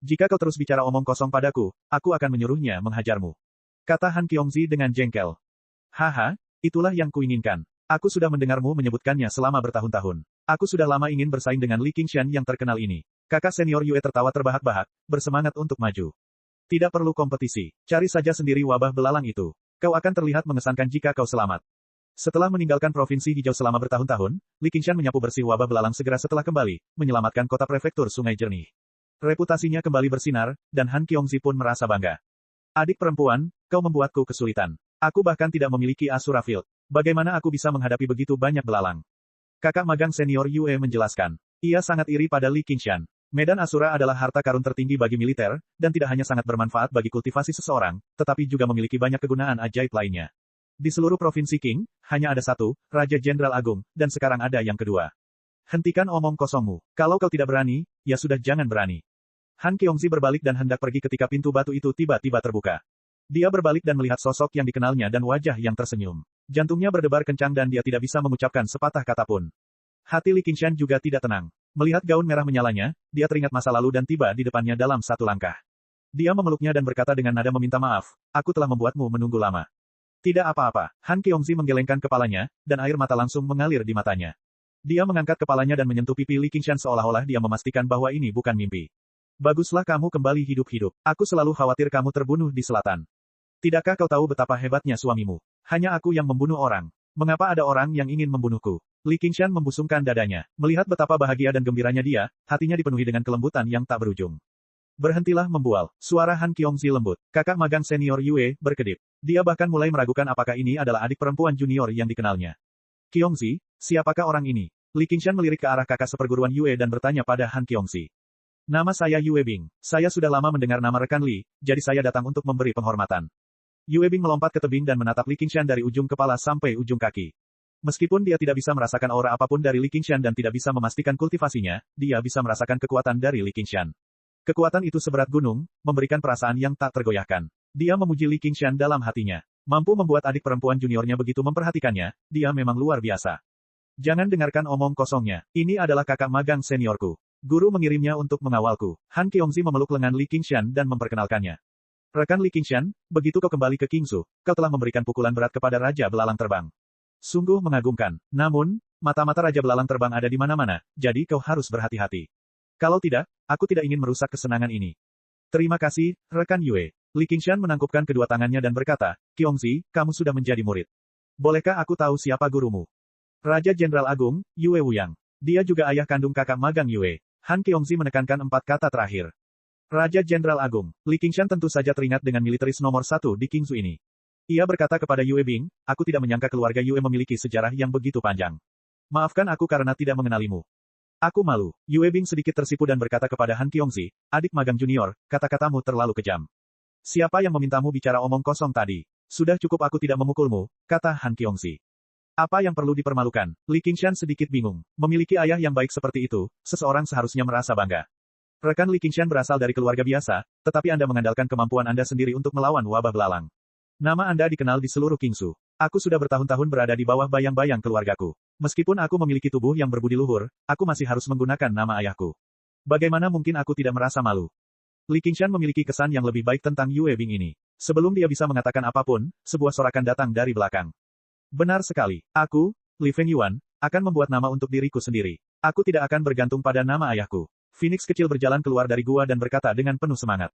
Jika kau terus bicara omong kosong padaku, aku akan menyuruhnya menghajarmu. Kata Han Qiongzi dengan jengkel. Haha, itulah yang kuinginkan. Aku sudah mendengarmu menyebutkannya selama bertahun-tahun. Aku sudah lama ingin bersaing dengan Li Qingshan yang terkenal ini. Kakak senior Yue tertawa terbahak-bahak, bersemangat untuk maju. Tidak perlu kompetisi. Cari saja sendiri wabah belalang itu. Kau akan terlihat mengesankan jika kau selamat. Setelah meninggalkan Provinsi Hijau selama bertahun-tahun, Li Qingshan menyapu bersih wabah belalang segera setelah kembali, menyelamatkan kota prefektur Sungai Jernih. Reputasinya kembali bersinar, dan Han Qiongzi pun merasa bangga. Adik perempuan, kau membuatku kesulitan. Aku bahkan tidak memiliki Asura Field. Bagaimana aku bisa menghadapi begitu banyak belalang? Kakak magang senior Yue menjelaskan. Ia sangat iri pada Li Qingshan. Medan Asura adalah harta karun tertinggi bagi militer, dan tidak hanya sangat bermanfaat bagi kultivasi seseorang, tetapi juga memiliki banyak kegunaan ajaib lainnya. Di seluruh provinsi Qing, hanya ada satu, Raja Jenderal Agung, dan sekarang ada yang kedua. Hentikan omong kosongmu. Kalau kau tidak berani, ya sudah jangan berani. Han Qiongzi berbalik dan hendak pergi ketika pintu batu itu tiba-tiba terbuka. Dia berbalik dan melihat sosok yang dikenalnya dan wajah yang tersenyum. Jantungnya berdebar kencang dan dia tidak bisa mengucapkan sepatah kata pun. Hati Li Qingshan juga tidak tenang. Melihat gaun merah menyalanya, dia teringat masa lalu dan tiba di depannya dalam satu langkah. Dia memeluknya dan berkata dengan nada meminta maaf, aku telah membuatmu menunggu lama. Tidak apa-apa, Han Qiongzi menggelengkan kepalanya, dan air mata langsung mengalir di matanya. Dia mengangkat kepalanya dan menyentuh pipi Li Qingshan seolah-olah dia memastikan bahwa ini bukan mimpi. Baguslah kamu kembali hidup-hidup. Aku selalu khawatir kamu terbunuh di selatan. Tidakkah kau tahu betapa hebatnya suamimu? Hanya aku yang membunuh orang. Mengapa ada orang yang ingin membunuhku? Li Qingshan membusungkan dadanya. Melihat betapa bahagia dan gembiranya dia, hatinya dipenuhi dengan kelembutan yang tak berujung. Berhentilah membual. Suara Han Qiongzi lembut. Kakak magang senior Yue berkedip. Dia bahkan mulai meragukan apakah ini adalah adik perempuan junior yang dikenalnya. Qiongzi, siapakah orang ini? Li Qingshan melirik ke arah kakak seperguruan Yue dan bertanya pada Han Qiongzi. Nama saya Yue Bing. Saya sudah lama mendengar nama rekan Li, jadi saya datang untuk memberi penghormatan. Yue Bing melompat ke tebing dan menatap Li Qingshan dari ujung kepala sampai ujung kaki. Meskipun dia tidak bisa merasakan aura apapun dari Li Qingshan dan tidak bisa memastikan kultivasinya, dia bisa merasakan kekuatan dari Li Qingshan. Kekuatan itu seberat gunung, memberikan perasaan yang tak tergoyahkan. Dia memuji Li Qingshan dalam hatinya. Mampu membuat adik perempuan juniornya begitu memperhatikannya, dia memang luar biasa. Jangan dengarkan omong kosongnya. Ini adalah kakak magang seniorku. Guru mengirimnya untuk mengawalku. Han Qiongzi memeluk lengan Li Qingshan dan memperkenalkannya. Rekan Li Qingshan, begitu kau kembali ke Qingsu, kau telah memberikan pukulan berat kepada Raja Belalang Terbang. Sungguh mengagumkan. Namun, mata-mata Raja Belalang Terbang ada di mana-mana, jadi kau harus berhati-hati. Kalau tidak, aku tidak ingin merusak kesenangan ini. Terima kasih, rekan Yue. Li Qingshan menangkupkan kedua tangannya dan berkata, Qiongzi, kamu sudah menjadi murid. Bolehkah aku tahu siapa gurumu? Raja Jenderal Agung, Yue Wuyang. Dia juga ayah kandung kakak magang Yue. Han Qiongzi menekankan 4 kata terakhir. Raja Jenderal Agung. Li Qingshan tentu saja teringat dengan militeris nomor 1 di Qingsu ini. Ia berkata kepada Yue Bing, aku tidak menyangka keluarga Yue memiliki sejarah yang begitu panjang. Maafkan aku karena tidak mengenalimu. Aku malu. Yue Bing sedikit tersipu dan berkata kepada Han Qiongzi, adik magang junior, kata-katamu terlalu kejam. Siapa yang memintamu bicara omong kosong tadi? Sudah cukup aku tidak memukulmu, kata Han Qiongzi. Apa yang perlu dipermalukan? Li Qingshan sedikit bingung. Memiliki ayah yang baik seperti itu, seseorang seharusnya merasa bangga. Rekan Li Qingshan berasal dari keluarga biasa, tetapi Anda mengandalkan kemampuan Anda sendiri untuk melawan wabah belalang. Nama Anda dikenal di seluruh Qingsu. Aku sudah bertahun-tahun berada di bawah bayang-bayang keluargaku. Meskipun aku memiliki tubuh yang berbudi luhur, aku masih harus menggunakan nama ayahku. Bagaimana mungkin aku tidak merasa malu? Li Qingshan memiliki kesan yang lebih baik tentang Yue Bing ini. Sebelum dia bisa mengatakan apapun, sebuah sorakan datang dari belakang. Benar sekali. Aku, Li Fengyuan, akan membuat nama untuk diriku sendiri. Aku tidak akan bergantung pada nama ayahku. Phoenix kecil berjalan keluar dari gua dan berkata dengan penuh semangat.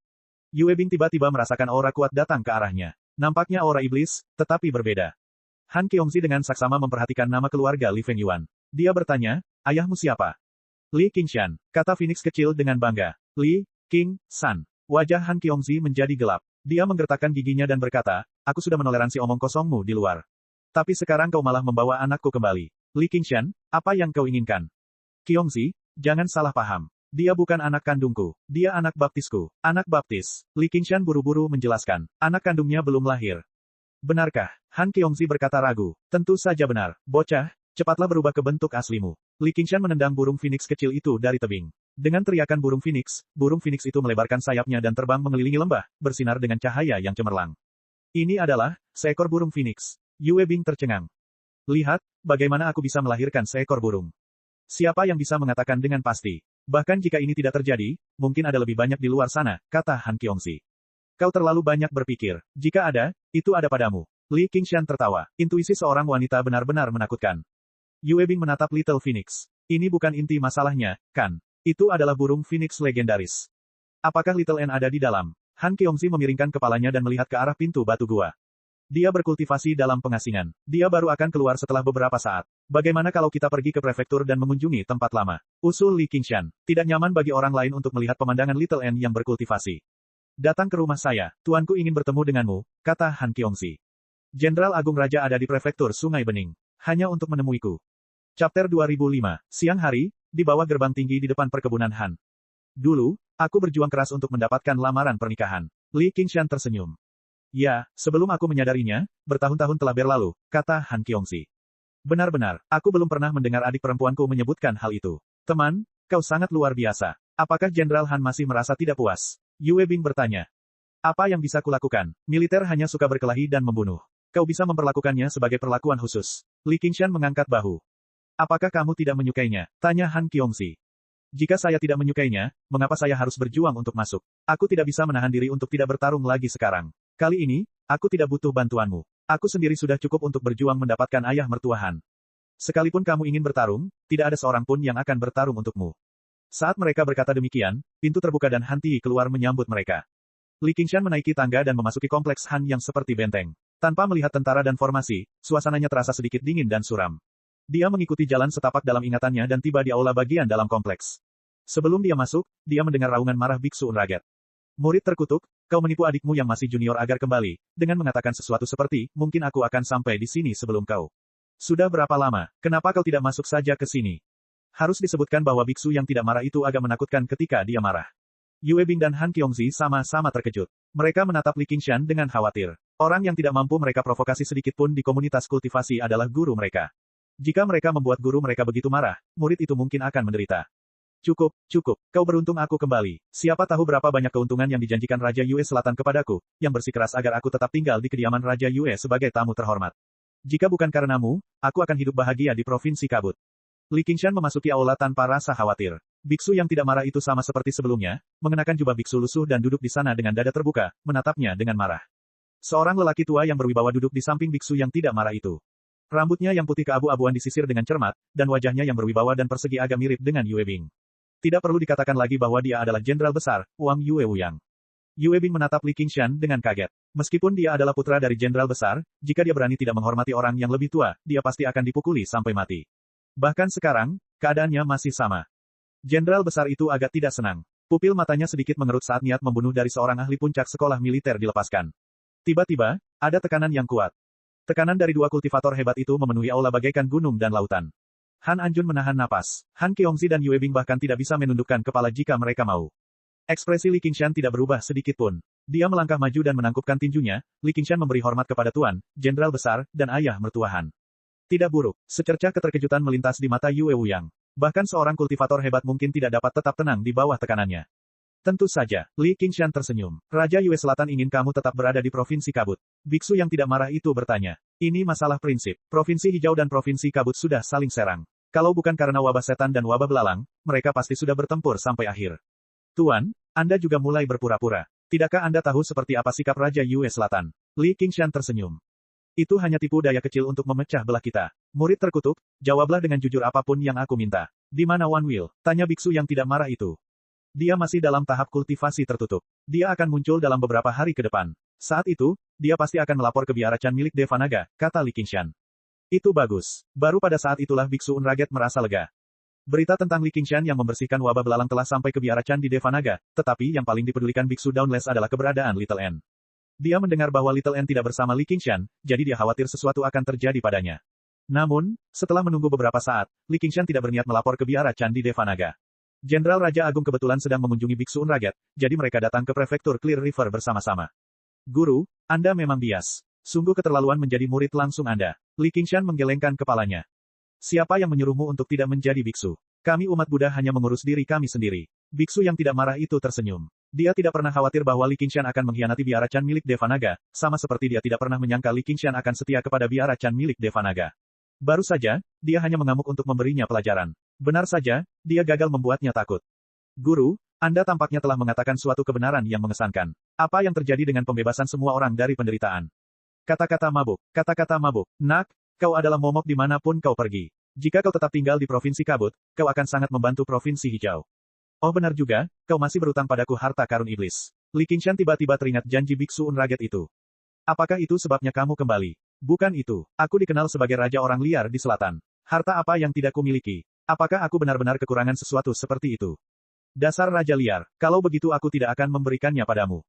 Yue Bing tiba-tiba merasakan aura kuat datang ke arahnya. Nampaknya aura iblis, tetapi berbeda. Han Qiongzi dengan saksama memperhatikan nama keluarga Li Fengyuan. Dia bertanya, ayahmu siapa? Li Qingshan, kata Phoenix kecil dengan bangga. Li, King, San. Wajah Han Qiongzi menjadi gelap. Dia menggertakkan giginya dan berkata, aku sudah menoleransi omong kosongmu di luar. Tapi sekarang kau malah membawa anakku kembali. Li Qingshan, apa yang kau inginkan? Qiongzi, jangan salah paham. Dia bukan anak kandungku. Dia anak baptisku. Anak baptis. Li Qingshan buru-buru menjelaskan. Anak kandungnya belum lahir. Benarkah? Han Qiongzi berkata ragu. Tentu saja benar. Bocah, cepatlah berubah ke bentuk aslimu. Li Qingshan menendang burung Phoenix kecil itu dari tebing. Dengan teriakan burung Phoenix itu melebarkan sayapnya dan terbang mengelilingi lembah, bersinar dengan cahaya yang cemerlang. Ini adalah seekor burung Phoenix. Yue Bing tercengang. Lihat, bagaimana aku bisa melahirkan seekor burung. Siapa yang bisa mengatakan dengan pasti? Bahkan jika ini tidak terjadi, mungkin ada lebih banyak di luar sana, kata Han Qiongzi. Kau terlalu banyak berpikir. Jika ada, itu ada padamu. Li Qingshan tertawa. Intuisi seorang wanita benar-benar menakutkan. Yue Bing menatap Little Phoenix. Ini bukan inti masalahnya, kan? Itu adalah burung Phoenix legendaris. Apakah Little N ada di dalam? Han Qiongzi memiringkan kepalanya dan melihat ke arah pintu batu gua. Dia berkultivasi dalam pengasingan. Dia baru akan keluar setelah beberapa saat. Bagaimana kalau kita pergi ke prefektur dan mengunjungi tempat lama? Usul Li Qingshan. Tidak nyaman bagi orang lain untuk melihat pemandangan Little N yang berkultivasi. Datang ke rumah saya. Tuanku ingin bertemu denganmu, kata Han Qiongzi. Jenderal Agung Raja ada di prefektur Sungai Bening. Hanya untuk menemuiku. Chapter 2005. Siang hari, di bawah gerbang tinggi di depan perkebunan Han. Dulu, aku berjuang keras untuk mendapatkan lamaran pernikahan. Li Qingshan tersenyum. Ya, sebelum aku menyadarinya, bertahun-tahun telah berlalu, kata Han Qiongzi. Benar-benar, aku belum pernah mendengar adik perempuanku menyebutkan hal itu. Teman, kau sangat luar biasa. Apakah Jenderal Han masih merasa tidak puas? Yue Bing bertanya. Apa yang bisa kulakukan? Militer hanya suka berkelahi dan membunuh. Kau bisa memperlakukannya sebagai perlakuan khusus. Li Qingshan mengangkat bahu. Apakah kamu tidak menyukainya? Tanya Han Qiongzi. Jika saya tidak menyukainya, mengapa saya harus berjuang untuk masuk? Aku tidak bisa menahan diri untuk tidak bertarung lagi sekarang. Kali ini, aku tidak butuh bantuanmu. Aku sendiri sudah cukup untuk berjuang mendapatkan ayah mertua Han. Sekalipun kamu ingin bertarung, tidak ada seorang pun yang akan bertarung untukmu. Saat mereka berkata demikian, pintu terbuka dan Han Ti keluar menyambut mereka. Li Qingshan menaiki tangga dan memasuki kompleks Han yang seperti benteng. Tanpa melihat tentara dan formasi, suasananya terasa sedikit dingin dan suram. Dia mengikuti jalan setapak dalam ingatannya dan tiba di aula bagian dalam kompleks. Sebelum dia masuk, dia mendengar raungan marah biksu Unraget. Murid terkutuk, kau menipu adikmu yang masih junior agar kembali, dengan mengatakan sesuatu seperti, mungkin aku akan sampai di sini sebelum kau. Sudah berapa lama, kenapa kau tidak masuk saja ke sini? Harus disebutkan bahwa biksu yang tidak marah itu agak menakutkan ketika dia marah. Yue Bing dan Han Qiongzi sama-sama terkejut. Mereka menatap Li Qingshan dengan khawatir. Orang yang tidak mampu mereka provokasi sedikit pun di komunitas kultivasi adalah guru mereka. Jika mereka membuat guru mereka begitu marah, murid itu mungkin akan menderita. Cukup, cukup. Kau beruntung aku kembali. Siapa tahu berapa banyak keuntungan yang dijanjikan Raja Yue Selatan kepadaku, yang bersikeras agar aku tetap tinggal di kediaman Raja Yue sebagai tamu terhormat. Jika bukan karenamu, aku akan hidup bahagia di Provinsi Kabut. Li Qingshan memasuki aula tanpa rasa khawatir. Biksu yang tidak marah itu sama seperti sebelumnya, mengenakan jubah biksu lusuh dan duduk di sana dengan dada terbuka, menatapnya dengan marah. Seorang lelaki tua yang berwibawa duduk di samping biksu yang tidak marah itu. Rambutnya yang putih keabu-abuan disisir dengan cermat, dan wajahnya yang berwibawa dan persegi agak mirip dengan Yue Bing. Tidak perlu dikatakan lagi bahwa dia adalah jenderal besar, Wang Yue Wuyang. Yue Bing menatap Li Qingshan dengan kaget. Meskipun dia adalah putra dari jenderal besar, jika dia berani tidak menghormati orang yang lebih tua, dia pasti akan dipukuli sampai mati. Bahkan sekarang, keadaannya masih sama. Jenderal besar itu agak tidak senang. Pupil matanya sedikit mengerut saat niat membunuh dari seorang ahli puncak sekolah militer dilepaskan. Tiba-tiba, ada tekanan yang kuat. Tekanan dari dua kultivator hebat itu memenuhi aula bagaikan gunung dan lautan. Han Anjun menahan napas. Han Qiongzi dan Yue Bing bahkan tidak bisa menundukkan kepala jika mereka mau. Ekspresi Li Qingshan tidak berubah sedikit pun. Dia melangkah maju dan menangkupkan tinjunya. Li Qingshan memberi hormat kepada tuan, jenderal besar, dan ayah mertua Han. Tidak buruk. Secercah keterkejutan melintas di mata Yue Wuyang. Bahkan seorang kultivator hebat mungkin tidak dapat tetap tenang di bawah tekanannya. Tentu saja, Li Qingshan tersenyum. Raja Yue Selatan ingin kamu tetap berada di Provinsi Kabut. Biksu yang tidak marah itu bertanya. Ini masalah prinsip. Provinsi Hijau dan Provinsi Kabut sudah saling serang. Kalau bukan karena wabah setan dan wabah belalang, mereka pasti sudah bertempur sampai akhir. Tuan, Anda juga mulai berpura-pura. Tidakkah Anda tahu seperti apa sikap Raja Yue Selatan? Li Qingshan tersenyum. Itu hanya tipu daya kecil untuk memecah belah kita. Murid terkutuk, jawablah dengan jujur apapun yang aku minta. Di mana Wan Will? Tanya biksu yang tidak marah itu. Dia masih dalam tahap kultivasi tertutup. Dia akan muncul dalam beberapa hari ke depan. Saat itu, dia pasti akan melapor ke biara Chan milik Devanaga, kata Li Qingshan. Itu bagus. Baru pada saat itulah biksu Unraget merasa lega. Berita tentang Li Qingshan yang membersihkan wabah belalang telah sampai ke biara Chan di Devanaga, tetapi yang paling dipedulikan biksu Dauntless adalah keberadaan Little N. Dia mendengar bahwa Little N tidak bersama Li Qingshan, jadi dia khawatir sesuatu akan terjadi padanya. Namun, setelah menunggu beberapa saat, Li Qingshan tidak berniat melapor ke biara Chan di Devanaga. Jenderal Raja Agung kebetulan sedang mengunjungi biksu Unraget, jadi mereka datang ke prefektur Clear River bersama-sama. Guru, Anda memang bias. Sungguh keterlaluan menjadi murid langsung Anda. Li Qingshan menggelengkan kepalanya. Siapa yang menyuruhmu untuk tidak menjadi biksu? Kami umat Buddha hanya mengurus diri kami sendiri. Biksu yang tidak marah itu tersenyum. Dia tidak pernah khawatir bahwa Li Qingshan akan mengkhianati biara Chan milik Devanaga, sama seperti dia tidak pernah menyangka Li Qingshan akan setia kepada biara Chan milik Devanaga. Baru saja, dia hanya mengamuk untuk memberinya pelajaran. Benar saja, dia gagal membuatnya takut. Guru, Anda tampaknya telah mengatakan suatu kebenaran yang mengesankan. Apa yang terjadi dengan pembebasan semua orang dari penderitaan? Kata-kata mabuk. Kata-kata mabuk. Nak, kau adalah momok dimanapun kau pergi. Jika kau tetap tinggal di Provinsi Kabut, kau akan sangat membantu Provinsi Hijau. Oh benar juga, kau masih berutang padaku harta karun iblis. Li Qingshan tiba-tiba teringat janji biksu Unraget itu. Apakah itu sebabnya kamu kembali? Bukan itu. Aku dikenal sebagai raja orang liar di selatan. Harta apa yang tidak kumiliki? Apakah aku benar-benar kekurangan sesuatu seperti itu? Dasar raja liar. Kalau begitu aku tidak akan memberikannya padamu.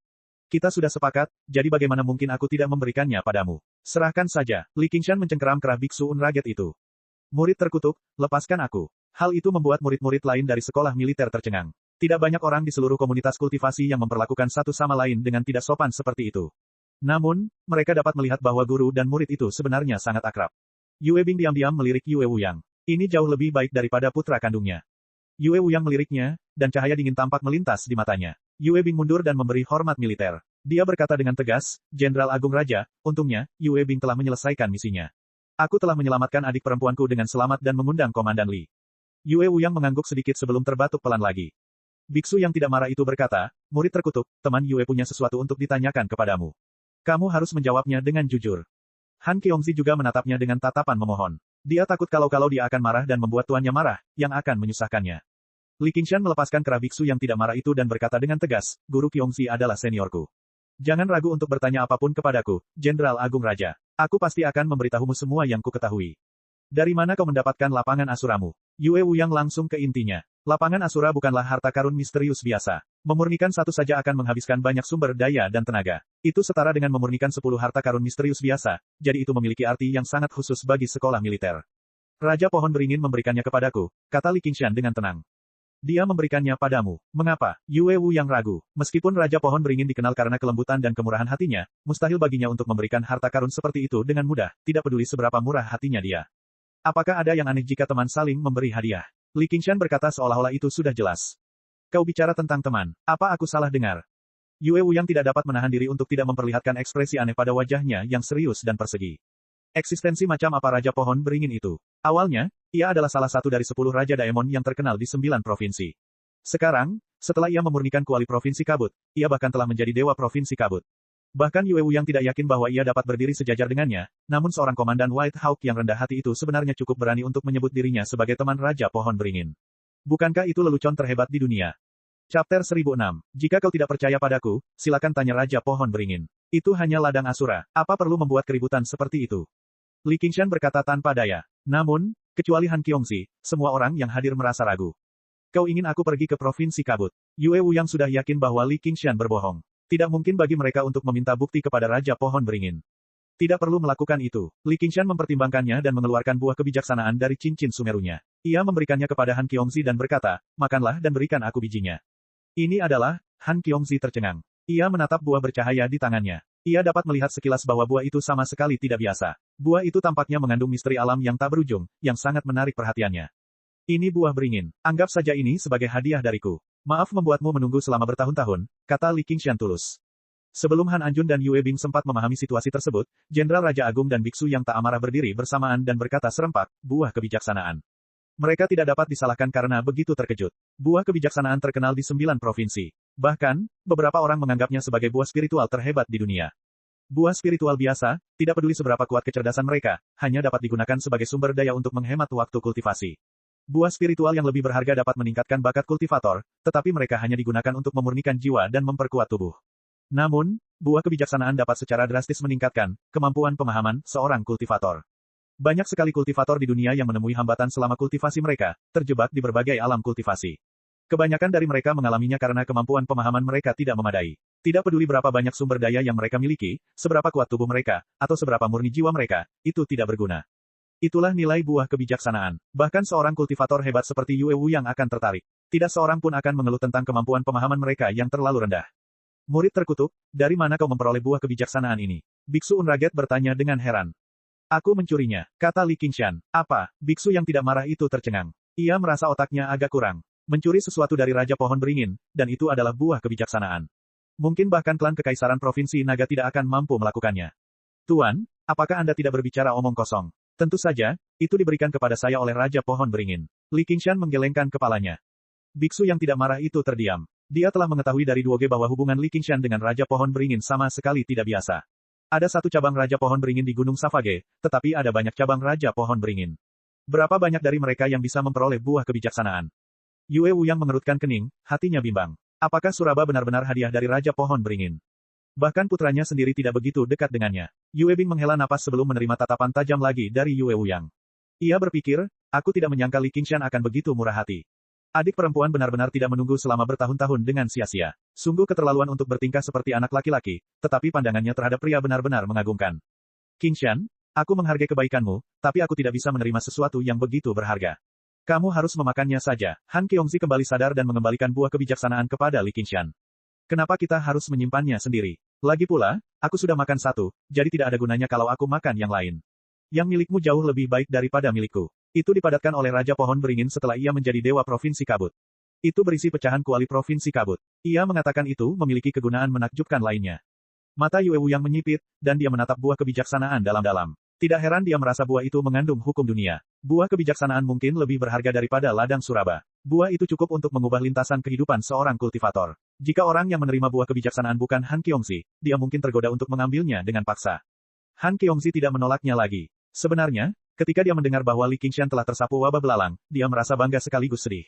Kita sudah sepakat, jadi bagaimana mungkin aku tidak memberikannya padamu? Serahkan saja. Li Qingshan mencengkeram kerah biksu Unraget itu. Murid terkutuk, lepaskan aku. Hal itu membuat murid-murid lain dari sekolah militer tercengang. Tidak banyak orang di seluruh komunitas kultivasi yang memperlakukan satu sama lain dengan tidak sopan seperti itu. Namun, mereka dapat melihat bahwa guru dan murid itu sebenarnya sangat akrab. Yue Bing diam-diam melirik Yue Wuyang. Ini jauh lebih baik daripada putra kandungnya. Yue Wuyang meliriknya, dan cahaya dingin tampak melintas di matanya. Yue Bing mundur dan memberi hormat militer. Dia berkata dengan tegas, Jenderal Agung Raja, untungnya, Yue Bing telah menyelesaikan misinya. Aku telah menyelamatkan adik perempuanku dengan selamat dan mengundang Komandan Li. Yue Wuyang mengangguk sedikit sebelum terbatuk pelan lagi. Biksu yang tidak marah itu berkata, murid terkutuk, teman Yue punya sesuatu untuk ditanyakan kepadamu. Kamu harus menjawabnya dengan jujur. Han Qiongzi juga menatapnya dengan tatapan memohon. Dia takut kalau dia akan marah dan membuat tuannya marah, yang akan menyusahkannya. Li Qingshan melepaskan kerah biksu yang tidak marah itu dan berkata dengan tegas, Guru Qiongzi adalah seniorku. Jangan ragu untuk bertanya apapun kepadaku, Jenderal Agung Raja. Aku pasti akan memberitahumu semua yang ku ketahui. Dari mana kau mendapatkan lapangan asuramu? Yue Wuyang langsung ke intinya. Lapangan asura bukanlah harta karun misterius biasa. Memurnikan satu saja akan menghabiskan banyak sumber daya dan tenaga. Itu setara dengan memurnikan 10 harta karun misterius biasa, jadi itu memiliki arti yang sangat khusus bagi sekolah militer. Raja Pohon Beringin memberikannya kepadaku, kata Li Qingshan dengan tenang. Dia memberikannya padamu. Mengapa? Yue Wuyang ragu. Meskipun Raja Pohon Beringin dikenal karena kelembutan dan kemurahan hatinya, mustahil baginya untuk memberikan harta karun seperti itu dengan mudah, tidak peduli seberapa murah hatinya dia. Apakah ada yang aneh jika teman saling memberi hadiah? Li Qingshan berkata seolah-olah itu sudah jelas. Kau bicara tentang teman. Apa aku salah dengar? Yue Wuyang tidak dapat menahan diri untuk tidak memperlihatkan ekspresi aneh pada wajahnya yang serius dan persegi. Eksistensi macam apa Raja Pohon Beringin itu? Awalnya, ia adalah salah satu dari 10 Raja Daemon yang terkenal di 9 provinsi. Sekarang, setelah ia memurnikan kuali Provinsi Kabut, ia bahkan telah menjadi Dewa Provinsi Kabut. Bahkan Yue Wuyang tidak yakin bahwa ia dapat berdiri sejajar dengannya, namun seorang komandan White Hawk yang rendah hati itu sebenarnya cukup berani untuk menyebut dirinya sebagai teman Raja Pohon Beringin. Bukankah itu lelucon terhebat di dunia? Chapter 1006. Jika kau tidak percaya padaku, silakan tanya Raja Pohon Beringin. Itu hanya ladang Asura, apa perlu membuat keributan seperti itu? Li Qingshan berkata tanpa daya. Namun, kecuali Han Qiongxi, semua orang yang hadir merasa ragu. Kau ingin aku pergi ke Provinsi Kabut? Yue Wuyang sudah yakin bahwa Li Qingshan berbohong. Tidak mungkin bagi mereka untuk meminta bukti kepada Raja Pohon Beringin. Tidak perlu melakukan itu. Li Qingshan mempertimbangkannya dan mengeluarkan buah kebijaksanaan dari cincin sumerunya. Ia memberikannya kepada Han Qiongxi dan berkata, makanlah dan berikan aku bijinya. Ini adalah, Han Qiongxi tercengang. Ia menatap buah bercahaya di tangannya. Ia dapat melihat sekilas bahwa buah itu sama sekali tidak biasa. Buah itu tampaknya mengandung misteri alam yang tak berujung, yang sangat menarik perhatiannya. Ini buah beringin. Anggap saja ini sebagai hadiah dariku. Maaf membuatmu menunggu selama bertahun-tahun, kata Li Qingshan tulus. Sebelum Han Anjun dan Yue Bing sempat memahami situasi tersebut, Jenderal Raja Agung dan biksu yang tak amarah berdiri bersamaan dan berkata serempak, buah kebijaksanaan. Mereka tidak dapat disalahkan karena begitu terkejut. Buah kebijaksanaan terkenal di 9 provinsi. Bahkan, beberapa orang menganggapnya sebagai buah spiritual terhebat di dunia. Buah spiritual biasa, tidak peduli seberapa kuat kecerdasan mereka, hanya dapat digunakan sebagai sumber daya untuk menghemat waktu kultivasi. Buah spiritual yang lebih berharga dapat meningkatkan bakat kultivator, tetapi mereka hanya digunakan untuk memurnikan jiwa dan memperkuat tubuh. Namun, buah kebijaksanaan dapat secara drastis meningkatkan kemampuan pemahaman seorang kultivator. Banyak sekali kultivator di dunia yang menemui hambatan selama kultivasi mereka, terjebak di berbagai alam kultivasi. Kebanyakan dari mereka mengalaminya karena kemampuan pemahaman mereka tidak memadai. Tidak peduli berapa banyak sumber daya yang mereka miliki, seberapa kuat tubuh mereka, atau seberapa murni jiwa mereka, itu tidak berguna. Itulah nilai buah kebijaksanaan. Bahkan seorang kultivator hebat seperti Yue Wuyang akan tertarik. Tidak seorang pun akan mengeluh tentang kemampuan pemahaman mereka yang terlalu rendah. Murid terkutuk, dari mana kau memperoleh buah kebijaksanaan ini? Biksu Unraget bertanya dengan heran. Aku mencurinya, kata Li Qingshan. Apa? Biksu yang tidak marah itu tercengang. Ia merasa otaknya agak kurang. Mencuri sesuatu dari Raja Pohon Beringin, dan itu adalah buah kebijaksanaan. Mungkin bahkan klan Kekaisaran Provinsi Naga tidak akan mampu melakukannya. Tuan, apakah Anda tidak berbicara omong kosong? Tentu saja, itu diberikan kepada saya oleh Raja Pohon Beringin. Li Qingshan menggelengkan kepalanya. Biksu yang tidak marah itu terdiam. Dia telah mengetahui dari Duoge bahwa hubungan Li Qingshan dengan Raja Pohon Beringin sama sekali tidak biasa. Ada satu cabang Raja Pohon Beringin di Gunung Savage, tetapi ada banyak cabang Raja Pohon Beringin. Berapa banyak dari mereka yang bisa memperoleh buah kebijaksanaan? Yue Wuyang mengerutkan kening, hatinya bimbang. Apakah Suraba benar-benar hadiah dari Raja Pohon Beringin? Bahkan putranya sendiri tidak begitu dekat dengannya. Yue Bing menghela napas sebelum menerima tatapan tajam lagi dari Yue Wuyang. Ia berpikir, aku tidak menyangka Li Qingshan akan begitu murah hati. Adik perempuan benar-benar tidak menunggu selama bertahun-tahun dengan sia-sia. Sungguh keterlaluan untuk bertingkah seperti anak laki-laki, tetapi pandangannya terhadap pria benar-benar mengagumkan. Qingshan, aku menghargai kebaikanmu, tapi aku tidak bisa menerima sesuatu yang begitu berharga. Kamu harus memakannya saja. Han Qiongxi kembali sadar dan mengembalikan buah kebijaksanaan kepada Li Qingshan. Kenapa kita harus menyimpannya sendiri? Lagi pula, aku sudah makan satu, jadi tidak ada gunanya kalau aku makan yang lain. Yang milikmu jauh lebih baik daripada milikku. Itu dipadatkan oleh Raja Pohon Beringin setelah ia menjadi Dewa Provinsi Kabut. Itu berisi pecahan kuali Provinsi Kabut. Ia mengatakan itu memiliki kegunaan menakjubkan lainnya. Mata Yue Wuyang menyipit, dan dia menatap buah kebijaksanaan dalam-dalam. Tidak heran dia merasa buah itu mengandung hukum dunia. Buah kebijaksanaan mungkin lebih berharga daripada ladang Suraba. Buah itu cukup untuk mengubah lintasan kehidupan seorang kultivator. Jika orang yang menerima buah kebijaksanaan bukan Han Qiongxi, dia mungkin tergoda untuk mengambilnya dengan paksa. Han Qiongxi tidak menolaknya lagi. Sebenarnya, ketika dia mendengar bahwa Li Qingshan telah tersapu wabah belalang, dia merasa bangga sekaligus sedih.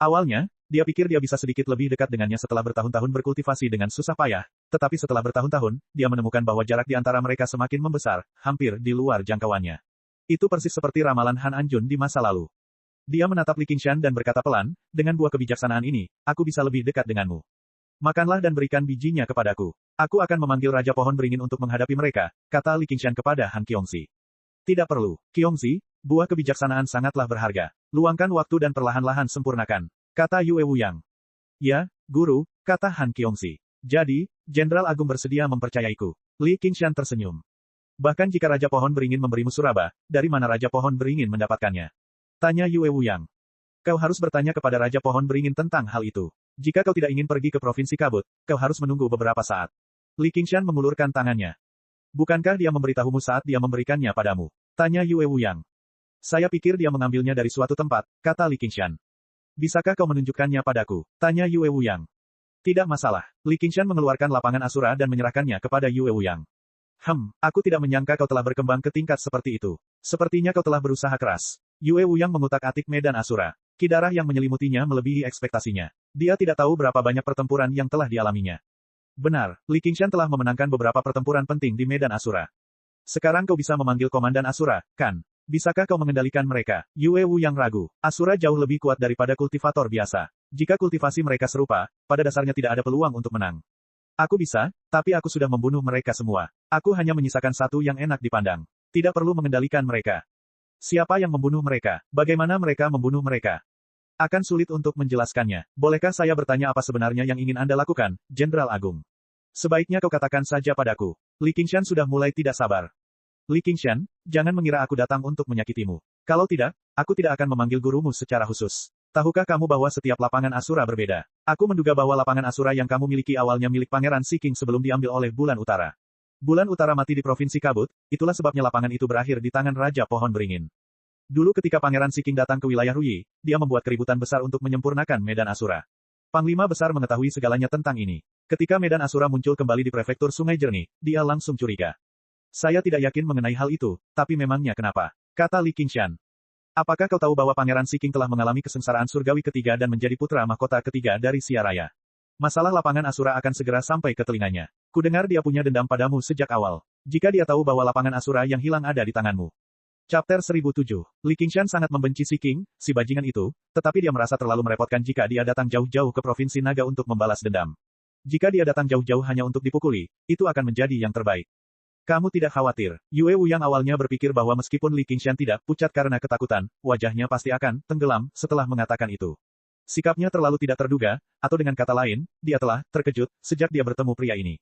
Awalnya, dia pikir dia bisa sedikit lebih dekat dengannya setelah bertahun-tahun berkultivasi dengan susah payah, tetapi setelah bertahun-tahun, dia menemukan bahwa jarak di antara mereka semakin membesar, hampir di luar jangkauannya. Itu persis seperti ramalan Han Anjun di masa lalu. Dia menatap Li Qingshan dan berkata pelan, dengan buah kebijaksanaan ini, aku bisa lebih dekat denganmu. Makanlah dan berikan bijinya kepadaku. Aku akan memanggil Raja Pohon Beringin untuk menghadapi mereka, kata Li Qingshan kepada Han Qiongxi. Tidak perlu, Qiongxi, buah kebijaksanaan sangatlah berharga. Luangkan waktu dan perlahan-lahan sempurnakan, kata Yue Wuyang. Ya, Guru, kata Han Qiongxi. Jadi, Jenderal Agung bersedia mempercayaiku. Li Qingshan tersenyum. Bahkan jika Raja Pohon Beringin memberimu Suraba, dari mana Raja Pohon Beringin mendapatkannya? Tanya Yue Wuyang. Kau harus bertanya kepada Raja Pohon Beringin tentang hal itu. Jika kau tidak ingin pergi ke Provinsi Kabut, kau harus menunggu beberapa saat. Li Qingshan mengulurkan tangannya. Bukankah dia memberitahumu saat dia memberikannya padamu? Tanya Yue Wuyang. Saya pikir dia mengambilnya dari suatu tempat, kata Li Qingshan. Bisakah kau menunjukkannya padaku? Tanya Yue Wuyang. Tidak masalah. Li Qingshan mengeluarkan lapangan Asura dan menyerahkannya kepada Yue Wuyang. Aku tidak menyangka kau telah berkembang ke tingkat seperti itu. Sepertinya kau telah berusaha keras. Yue Wuyang mengutak-atik medan Asura. Kidarah yang menyelimutinya melebihi ekspektasinya. Dia tidak tahu berapa banyak pertempuran yang telah dialaminya. Benar, Li Qingshan telah memenangkan beberapa pertempuran penting di medan Asura. Sekarang kau bisa memanggil komandan Asura, kan? Bisakah kau mengendalikan mereka? Yue Wuyang ragu. Asura jauh lebih kuat daripada kultivator biasa. Jika kultivasi mereka serupa, pada dasarnya tidak ada peluang untuk menang. Aku bisa, tapi aku sudah membunuh mereka semua. Aku hanya menyisakan satu yang enak dipandang. Tidak perlu mengendalikan mereka. Siapa yang membunuh mereka? Bagaimana mereka membunuh mereka? Akan sulit untuk menjelaskannya. Bolehkah saya bertanya apa sebenarnya yang ingin Anda lakukan, Jenderal Agung? Sebaiknya kau katakan saja padaku. Li Qingshan sudah mulai tidak sabar. Li Qingshan, jangan mengira aku datang untuk menyakitimu. Kalau tidak, aku tidak akan memanggil gurumu secara khusus. Tahukah kamu bahwa setiap lapangan Asura berbeda? Aku menduga bahwa lapangan Asura yang kamu miliki awalnya milik Pangeran Seeking sebelum diambil oleh Bulan Utara. Bulan Utara mati di Provinsi Kabut, itulah sebabnya lapangan itu berakhir di tangan Raja Pohon Beringin. Dulu ketika Pangeran Seeking datang ke wilayah Ruyi, dia membuat keributan besar untuk menyempurnakan medan Asura. Panglima besar mengetahui segalanya tentang ini. Ketika medan Asura muncul kembali di prefektur Sungai Jernih, dia langsung curiga. Saya tidak yakin mengenai hal itu, tapi memangnya kenapa? Kata Li Qingshan. Apakah kau tahu bahwa Pangeran Seeking telah mengalami kesengsaraan surgawi ketiga dan menjadi putra mahkota ketiga dari Xia Raya? Masalah lapangan Asura akan segera sampai ke telinganya. Kudengar dia punya dendam padamu sejak awal. Jika dia tahu bahwa lapangan Asura yang hilang ada di tanganmu. Chapter 1007. Li Qingshan sangat membenci Seeking, si bajingan itu, tetapi dia merasa terlalu merepotkan jika dia datang jauh-jauh ke Provinsi Naga untuk membalas dendam. Jika dia datang jauh-jauh hanya untuk dipukuli, itu akan menjadi yang terbaik. Kamu tidak khawatir. Yue Wuyang awalnya berpikir bahwa meskipun Li Qingshan tidak pucat karena ketakutan, wajahnya pasti akan tenggelam setelah mengatakan itu. Sikapnya terlalu tidak terduga, atau dengan kata lain, dia telah terkejut sejak dia bertemu pria ini.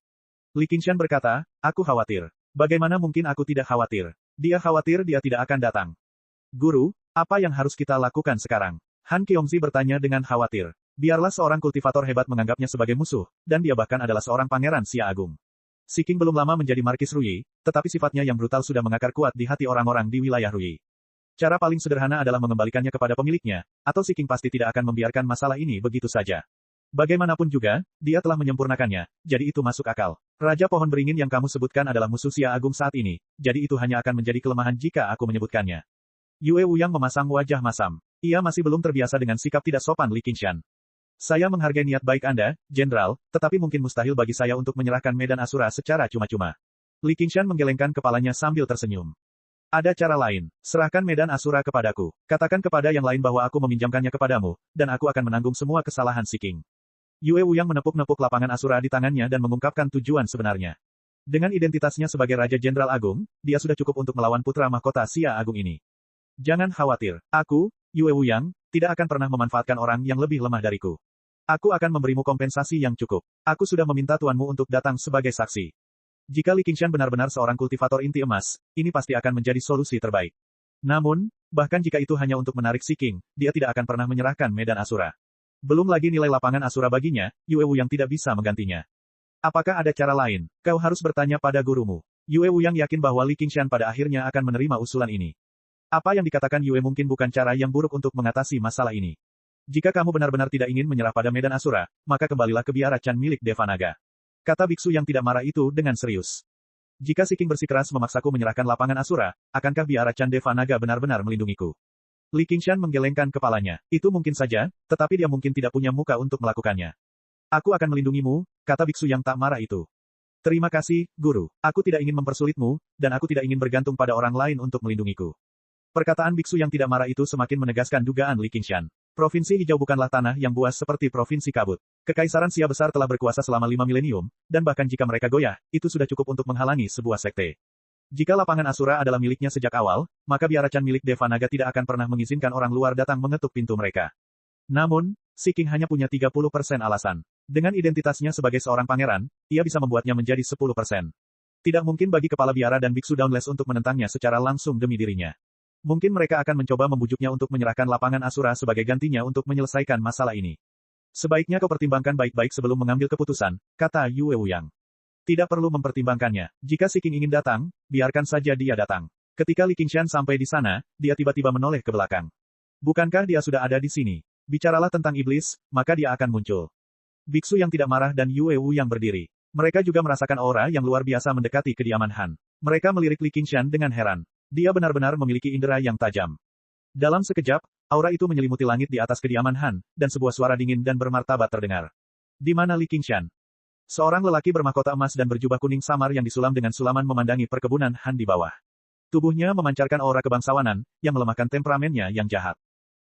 Li Qingshan berkata, aku khawatir. Bagaimana mungkin aku tidak khawatir? Dia khawatir dia tidak akan datang. Guru, apa yang harus kita lakukan sekarang? Han Qiongzi bertanya dengan khawatir. Biarlah seorang kultivator hebat menganggapnya sebagai musuh, dan dia bahkan adalah seorang pangeran Xia Agung. Seeking belum lama menjadi Markis Ruyi, tetapi sifatnya yang brutal sudah mengakar kuat di hati orang-orang di wilayah Ruyi. Cara paling sederhana adalah mengembalikannya kepada pemiliknya, atau Seeking pasti tidak akan membiarkan masalah ini begitu saja. Bagaimanapun juga, dia telah menyempurnakannya, jadi itu masuk akal. Raja Pohon Beringin yang kamu sebutkan adalah musuh Xia Agung saat ini, jadi itu hanya akan menjadi kelemahan jika aku menyebutkannya. Yue Wuyang memasang wajah masam. Ia masih belum terbiasa dengan sikap tidak sopan Li Qingshan. Saya menghargai niat baik Anda, Jenderal, tetapi mungkin mustahil bagi saya untuk menyerahkan medan Asura secara cuma-cuma. Li Qingshan menggelengkan kepalanya sambil tersenyum. Ada cara lain. Serahkan medan Asura kepadaku. Katakan kepada yang lain bahwa aku meminjamkannya kepadamu, dan aku akan menanggung semua kesalahan Seeking. Yue Wuyang menepuk-nepuk lapangan Asura di tangannya dan mengungkapkan tujuan sebenarnya. Dengan identitasnya sebagai Raja Jenderal Agung, dia sudah cukup untuk melawan putra mahkota Xia Agung ini. Jangan khawatir. Aku, Yue Wuyang, tidak akan pernah memanfaatkan orang yang lebih lemah dariku. Aku akan memberimu kompensasi yang cukup. Aku sudah meminta tuanmu untuk datang sebagai saksi. Jika Li Qingshan benar-benar seorang kultivator inti emas, ini pasti akan menjadi solusi terbaik. Namun, bahkan jika itu hanya untuk menarik Seeking, dia tidak akan pernah menyerahkan medan Asura. Belum lagi nilai lapangan Asura baginya, Yue Wuyang tidak bisa menggantinya. Apakah ada cara lain? Kau harus bertanya pada gurumu. Yue Wuyang yakin bahwa Li Qingshan pada akhirnya akan menerima usulan ini. Apa yang dikatakan Yue mungkin bukan cara yang buruk untuk mengatasi masalah ini. Jika kamu benar-benar tidak ingin menyerah pada medan Asura, maka kembalilah ke biara Chan milik Devanaga. Kata biksu yang tidak marah itu dengan serius. Jika Seeking bersikeras memaksaku menyerahkan lapangan Asura, akankah biara Chan Devanaga benar-benar melindungiku? Li Qingshan menggelengkan kepalanya. Itu mungkin saja, tetapi dia mungkin tidak punya muka untuk melakukannya. Aku akan melindungimu, kata biksu yang tak marah itu. Terima kasih, Guru. Aku tidak ingin mempersulitmu, dan aku tidak ingin bergantung pada orang lain untuk melindungiku. Perkataan biksu yang tidak marah itu semakin menegaskan dugaan Li Qingshan. Provinsi hijau bukanlah tanah yang buas seperti Provinsi Kabut. Kekaisaran Xia besar telah berkuasa selama 5 milenium, dan bahkan jika mereka goyah, itu sudah cukup untuk menghalangi sebuah sekte. Jika lapangan Asura adalah miliknya sejak awal, maka biara Chan milik Devanaga tidak akan pernah mengizinkan orang luar datang mengetuk pintu mereka. Namun, Seeking hanya punya 30% alasan. Dengan identitasnya sebagai seorang pangeran, ia bisa membuatnya menjadi 10%. Tidak mungkin bagi kepala biara dan biksu Dauntless untuk menentangnya secara langsung demi dirinya. Mungkin mereka akan mencoba membujuknya untuk menyerahkan lapangan Asura sebagai gantinya untuk menyelesaikan masalah ini. Sebaiknya kau pertimbangkan baik-baik sebelum mengambil keputusan, kata Yue Wuyang. Tidak perlu mempertimbangkannya. Jika Si King ingin datang, biarkan saja dia datang. Ketika Li Qingshan sampai di sana, dia tiba-tiba menoleh ke belakang. Bukankah dia sudah ada di sini? Bicaralah tentang iblis, maka dia akan muncul. Biksu yang tidak marah dan Yue Wu yang berdiri. Mereka juga merasakan aura yang luar biasa mendekati kediaman Han. Mereka melirik Li Qingshan dengan heran. Dia benar-benar memiliki indera yang tajam. Dalam sekejap, aura itu menyelimuti langit di atas kediaman Han, dan sebuah suara dingin dan bermartabat terdengar. Di mana Li Qingshan? Seorang lelaki bermahkota emas dan berjubah kuning samar yang disulam dengan sulaman memandangi perkebunan Han di bawah. Tubuhnya memancarkan aura kebangsawanan, yang melemahkan temperamennya yang jahat.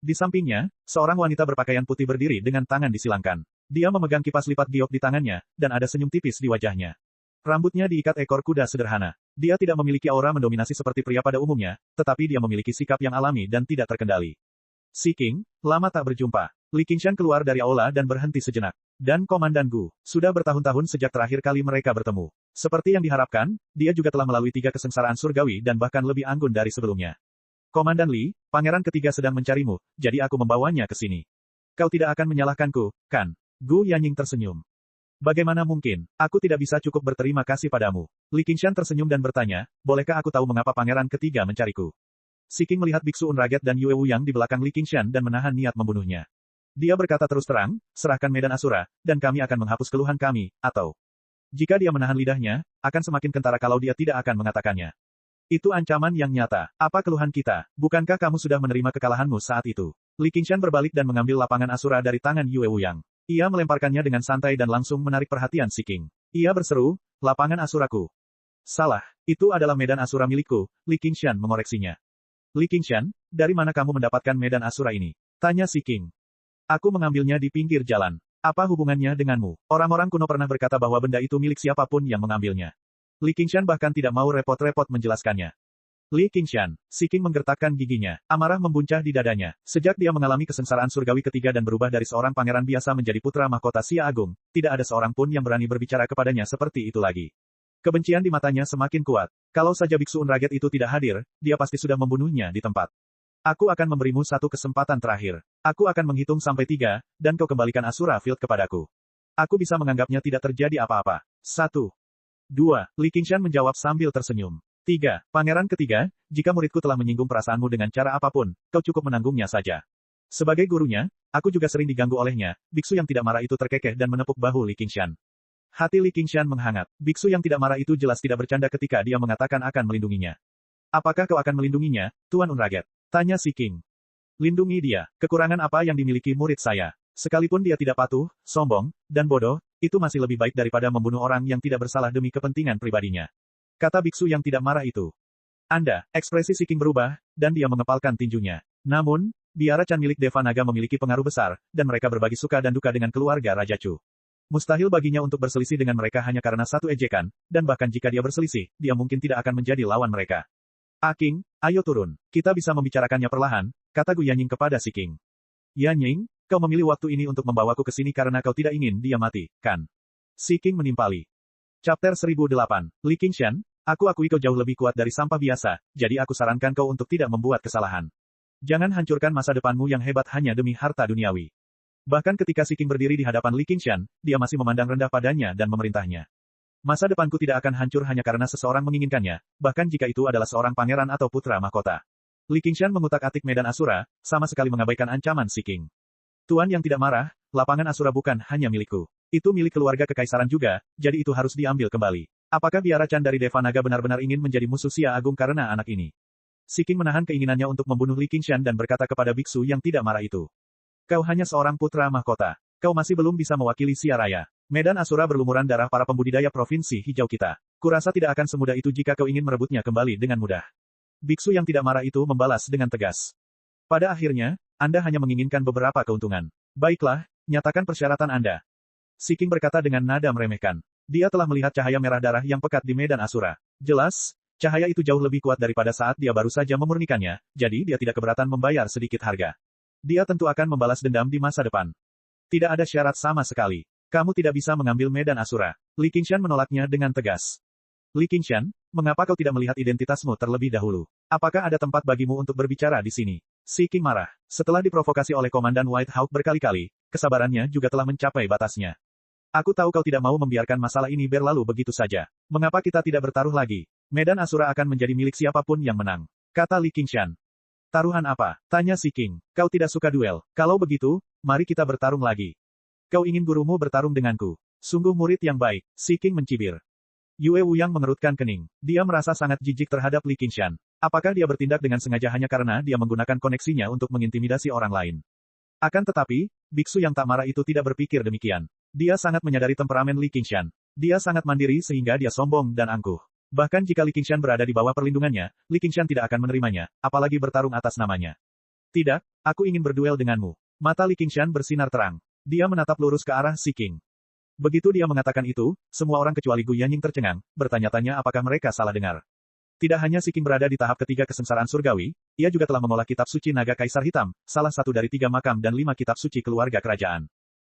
Di sampingnya, seorang wanita berpakaian putih berdiri dengan tangan disilangkan. Dia memegang kipas lipat giok di tangannya, dan ada senyum tipis di wajahnya. Rambutnya diikat ekor kuda sederhana. Dia tidak memiliki aura mendominasi seperti pria pada umumnya, tetapi dia memiliki sikap yang alami dan tidak terkendali. Si King, lama tak berjumpa. Li Qingshan keluar dari aula dan berhenti sejenak. Dan Komandan Gu, sudah bertahun-tahun sejak terakhir kali mereka bertemu. Seperti yang diharapkan, dia juga telah melalui 3 kesengsaraan surgawi dan bahkan lebih anggun dari sebelumnya. Komandan Li, Pangeran Ketiga sedang mencarimu, jadi aku membawanya ke sini. Kau tidak akan menyalahkanku, kan? Gu Yanying tersenyum. Bagaimana mungkin? Aku tidak bisa cukup berterima kasih padamu. Li Qingshan tersenyum dan bertanya, bolehkah aku tahu mengapa Pangeran Ketiga mencariku? Si King melihat Biksu Unraget dan Yue Wu yang di belakang Li Qingshan dan menahan niat membunuhnya. Dia berkata terus terang, serahkan medan Asura, dan kami akan menghapus keluhan kami, atau jika dia menahan lidahnya, akan semakin kentara kalau dia tidak akan mengatakannya. Itu ancaman yang nyata. Apa keluhan kita? Bukankah kamu sudah menerima kekalahanmu saat itu? Li Qingshan berbalik dan mengambil lapangan Asura dari tangan Yue Wu Yang. Ia melemparkannya dengan santai dan langsung menarik perhatian Si King. Ia berseru, lapangan Asuraku. Salah, itu adalah medan Asura milikku, Li Qingshan mengoreksinya. Li Qingshan, dari mana kamu mendapatkan medan Asura ini? Tanya Si King. Aku mengambilnya di pinggir jalan. Apa hubungannya denganmu? Orang-orang kuno pernah berkata bahwa benda itu milik siapapun yang mengambilnya. Li Qingshan bahkan tidak mau repot-repot menjelaskannya. Li Qingshan, Si King menggertakkan giginya. Amarah membuncah di dadanya. Sejak dia mengalami kesengsaraan surgawi ketiga dan berubah dari seorang pangeran biasa menjadi putra mahkota Sia Agung, tidak ada seorang pun yang berani berbicara kepadanya seperti itu lagi. Kebencian di matanya semakin kuat. Kalau saja Biksu Unraget itu tidak hadir, dia pasti sudah membunuhnya di tempat. Aku akan memberimu satu kesempatan terakhir. Aku akan menghitung sampai 3, dan kau kembalikan Asura Field kepadaku. Aku bisa menganggapnya tidak terjadi apa-apa. 1. 2. Li Qingshan menjawab sambil tersenyum. 3. Pangeran Ketiga, jika muridku telah menyinggung perasaanmu dengan cara apapun, kau cukup menanggungnya saja. Sebagai gurunya, aku juga sering diganggu olehnya. Biksu yang tidak marah itu terkekeh dan menepuk bahu Li Qingshan. Hati Li Qingshan menghangat. Biksu yang tidak marah itu jelas tidak bercanda ketika dia mengatakan akan melindunginya. Apakah kau akan melindunginya, Tuan Unraget? Tanya Si King. Lindungi dia. Kekurangan apa yang dimiliki murid saya? Sekalipun dia tidak patuh, sombong, dan bodoh, itu masih lebih baik daripada membunuh orang yang tidak bersalah demi kepentingan pribadinya. Kata biksu yang tidak marah itu. Ekspresi Si King berubah, dan dia mengepalkan tinjunya. Namun, biara Chan milik Deva Naga memiliki pengaruh besar, dan mereka berbagi suka dan duka dengan keluarga Raja Chu. Mustahil baginya untuk berselisih dengan mereka hanya karena satu ejekan, dan bahkan jika dia berselisih, dia mungkin tidak akan menjadi lawan mereka. King, ayo turun. Kita bisa membicarakannya perlahan, kata Gu Yanying kepada Si King. Yanying, kau memilih waktu ini untuk membawaku ke sini karena kau tidak ingin dia mati, kan? Si King menimpali. Chapter 1008. Li Qingshan, aku akui kau jauh lebih kuat dari sampah biasa, jadi aku sarankan kau untuk tidak membuat kesalahan. Jangan hancurkan masa depanmu yang hebat hanya demi harta duniawi. Bahkan ketika Si King berdiri di hadapan Li Qingshan, dia masih memandang rendah padanya dan memerintahnya. Masa depanku tidak akan hancur hanya karena seseorang menginginkannya, bahkan jika itu adalah seorang pangeran atau putra mahkota. Li Qingshan mengutak-atik medan Asura, sama sekali mengabaikan ancaman Si King. Tuan yang tidak marah, lapangan Asura bukan hanya milikku. Itu milik keluarga kekaisaran juga, jadi itu harus diambil kembali. Apakah biara Chan dari Deva Naga benar-benar ingin menjadi musuh Sia Agung karena anak ini? Si King menahan keinginannya untuk membunuh Li Qingshan dan berkata kepada biksu yang tidak marah itu. Kau hanya seorang putra mahkota. Kau masih belum bisa mewakili Sia Raya. Medan Asura berlumuran darah para pembudidaya provinsi hijau kita. Kurasa tidak akan semudah itu jika kau ingin merebutnya kembali dengan mudah. Biksu yang tidak marah itu membalas dengan tegas. Pada akhirnya, Anda hanya menginginkan beberapa keuntungan. Baiklah, nyatakan persyaratan Anda. Si King berkata dengan nada meremehkan. Dia telah melihat cahaya merah darah yang pekat di Medan Asura. Jelas, cahaya itu jauh lebih kuat daripada saat dia baru saja memurnikannya, jadi dia tidak keberatan membayar sedikit harga. Dia tentu akan membalas dendam di masa depan. Tidak ada syarat sama sekali. Kamu tidak bisa mengambil Medan Asura. Li Qingshan menolaknya dengan tegas. Li Qingshan, mengapa kau tidak melihat identitasmu terlebih dahulu? Apakah ada tempat bagimu untuk berbicara di sini? Si King marah. Setelah diprovokasi oleh Komandan White Hawk berkali-kali, kesabarannya juga telah mencapai batasnya. Aku tahu kau tidak mau membiarkan masalah ini berlalu begitu saja. Mengapa kita tidak bertaruh lagi? Medan Asura akan menjadi milik siapapun yang menang. Kata Li Qingshan. Taruhan apa? Tanya si King. Kau tidak suka duel. Kalau begitu, mari kita bertarung lagi. Kau ingin gurumu bertarung denganku. Sungguh murid yang baik, si King mencibir. Yue Wuyang mengerutkan kening. Dia merasa sangat jijik terhadap Li Qingshan. Apakah dia bertindak dengan sengaja hanya karena dia menggunakan koneksinya untuk mengintimidasi orang lain? Akan tetapi, biksu yang tak marah itu tidak berpikir demikian. Dia sangat menyadari temperamen Li Qingshan. Dia sangat mandiri sehingga dia sombong dan angkuh. Bahkan jika Li Qingshan berada di bawah perlindungannya, Li Qingshan tidak akan menerimanya, apalagi bertarung atas namanya. Tidak, aku ingin berduel denganmu. Mata Li Qingshan bersinar terang. Dia menatap lurus ke arah si King. Begitu dia mengatakan itu, semua orang kecuali Gu Yanying tercengang, bertanya-tanya apakah mereka salah dengar. Tidak hanya si King berada di tahap ketiga kesengsaraan surgawi, ia juga telah mengolah kitab suci naga Kaisar Hitam, salah satu dari 3 makam dan 5 kitab suci keluarga kerajaan.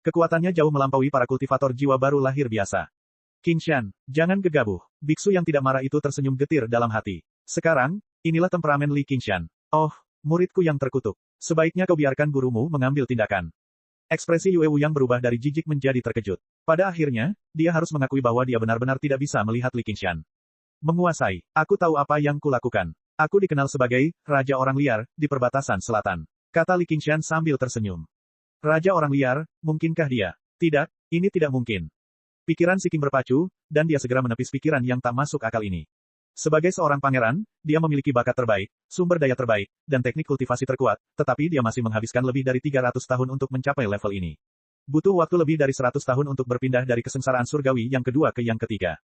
Kekuatannya jauh melampaui para kultivator jiwa baru lahir biasa. Qingshan, jangan gegabah. Biksu yang tidak marah itu tersenyum getir dalam hati. Sekarang, inilah temperamen Li Qingshan. Oh, muridku yang terkutuk. Sebaiknya kau biarkan gurumu mengambil tindakan. Ekspresi Yue Wuyang berubah dari jijik menjadi terkejut. Pada akhirnya, dia harus mengakui bahwa dia benar-benar tidak bisa melihat Li Qingshan. Menguasai. Aku tahu apa yang kulakukan. Aku dikenal sebagai Raja Orang Liar di perbatasan selatan. Kata Li Qingshan sambil tersenyum. Raja Orang Liar, mungkinkah dia? Tidak, ini tidak mungkin. Pikiran si King berpacu, dan dia segera menepis pikiran yang tak masuk akal ini. Sebagai seorang pangeran, dia memiliki bakat terbaik, sumber daya terbaik, dan teknik kultivasi terkuat, tetapi dia masih menghabiskan lebih dari 300 tahun untuk mencapai level ini. Butuh waktu lebih dari 100 tahun untuk berpindah dari kesengsaraan surgawi yang kedua ke yang ketiga.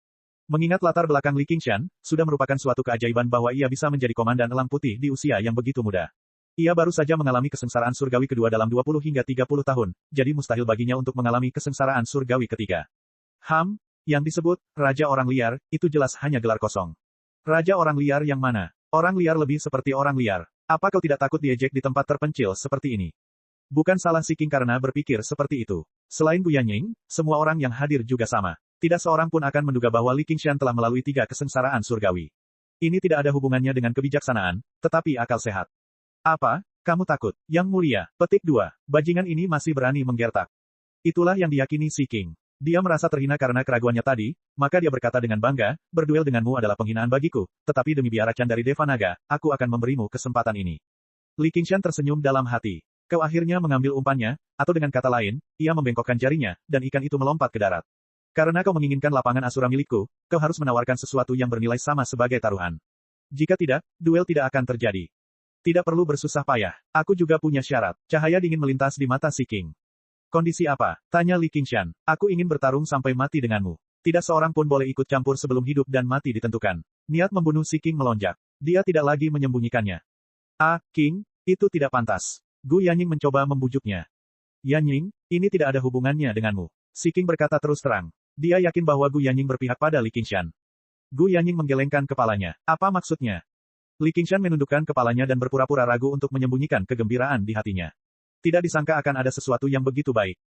Mengingat latar belakang Li Qingshan, sudah merupakan suatu keajaiban bahwa ia bisa menjadi komandan elang putih di usia yang begitu muda. Ia baru saja mengalami kesengsaraan surgawi kedua dalam 20 hingga 30 tahun, jadi mustahil baginya untuk mengalami kesengsaraan surgawi ketiga. Yang disebut Raja Orang Liar, itu jelas hanya gelar kosong. Raja Orang Liar yang mana? Orang liar lebih seperti orang liar. Apa kau tidak takut diejek di tempat terpencil seperti ini? Bukan salah si King karena berpikir seperti itu. Selain Gu Yanying, semua orang yang hadir juga sama. Tidak seorang pun akan menduga bahwa Li Qingshan telah melalui 3 kesengsaraan surgawi. Ini tidak ada hubungannya dengan kebijaksanaan, tetapi akal sehat. Apa? Kamu takut? Yang mulia. Petik 2. Bajingan ini masih berani menggertak. Itulah yang diyakini si King. Dia merasa terhina karena keraguannya tadi, maka dia berkata dengan bangga, berduel denganmu adalah penghinaan bagiku, tetapi demi biara Chan dari Deva Naga, aku akan memberimu kesempatan ini. Li Qingshan tersenyum dalam hati. Kau akhirnya mengambil umpannya, atau dengan kata lain, ia membengkokkan jarinya, dan ikan itu melompat ke darat. Karena kau menginginkan lapangan Asura milikku, kau harus menawarkan sesuatu yang bernilai sama sebagai taruhan. Jika tidak, duel tidak akan terjadi. Tidak perlu bersusah payah. Aku juga punya syarat. Cahaya dingin melintas di mata si King. Kondisi apa? Tanya Li Qingshan. Aku ingin bertarung sampai mati denganmu. Tidak seorang pun boleh ikut campur sebelum hidup dan mati ditentukan. Niat membunuh si King melonjak. Dia tidak lagi menyembunyikannya. King, itu tidak pantas. Gu Yanying mencoba membujuknya. Yanying, ini tidak ada hubungannya denganmu. Si King berkata terus terang. Dia yakin bahwa Gu Yanying berpihak pada Li Qingshan. Gu Yanying menggelengkan kepalanya. Apa maksudnya? Li Qingshan menundukkan kepalanya dan berpura-pura ragu untuk menyembunyikan kegembiraan di hatinya. Tidak disangka akan ada sesuatu yang begitu baik.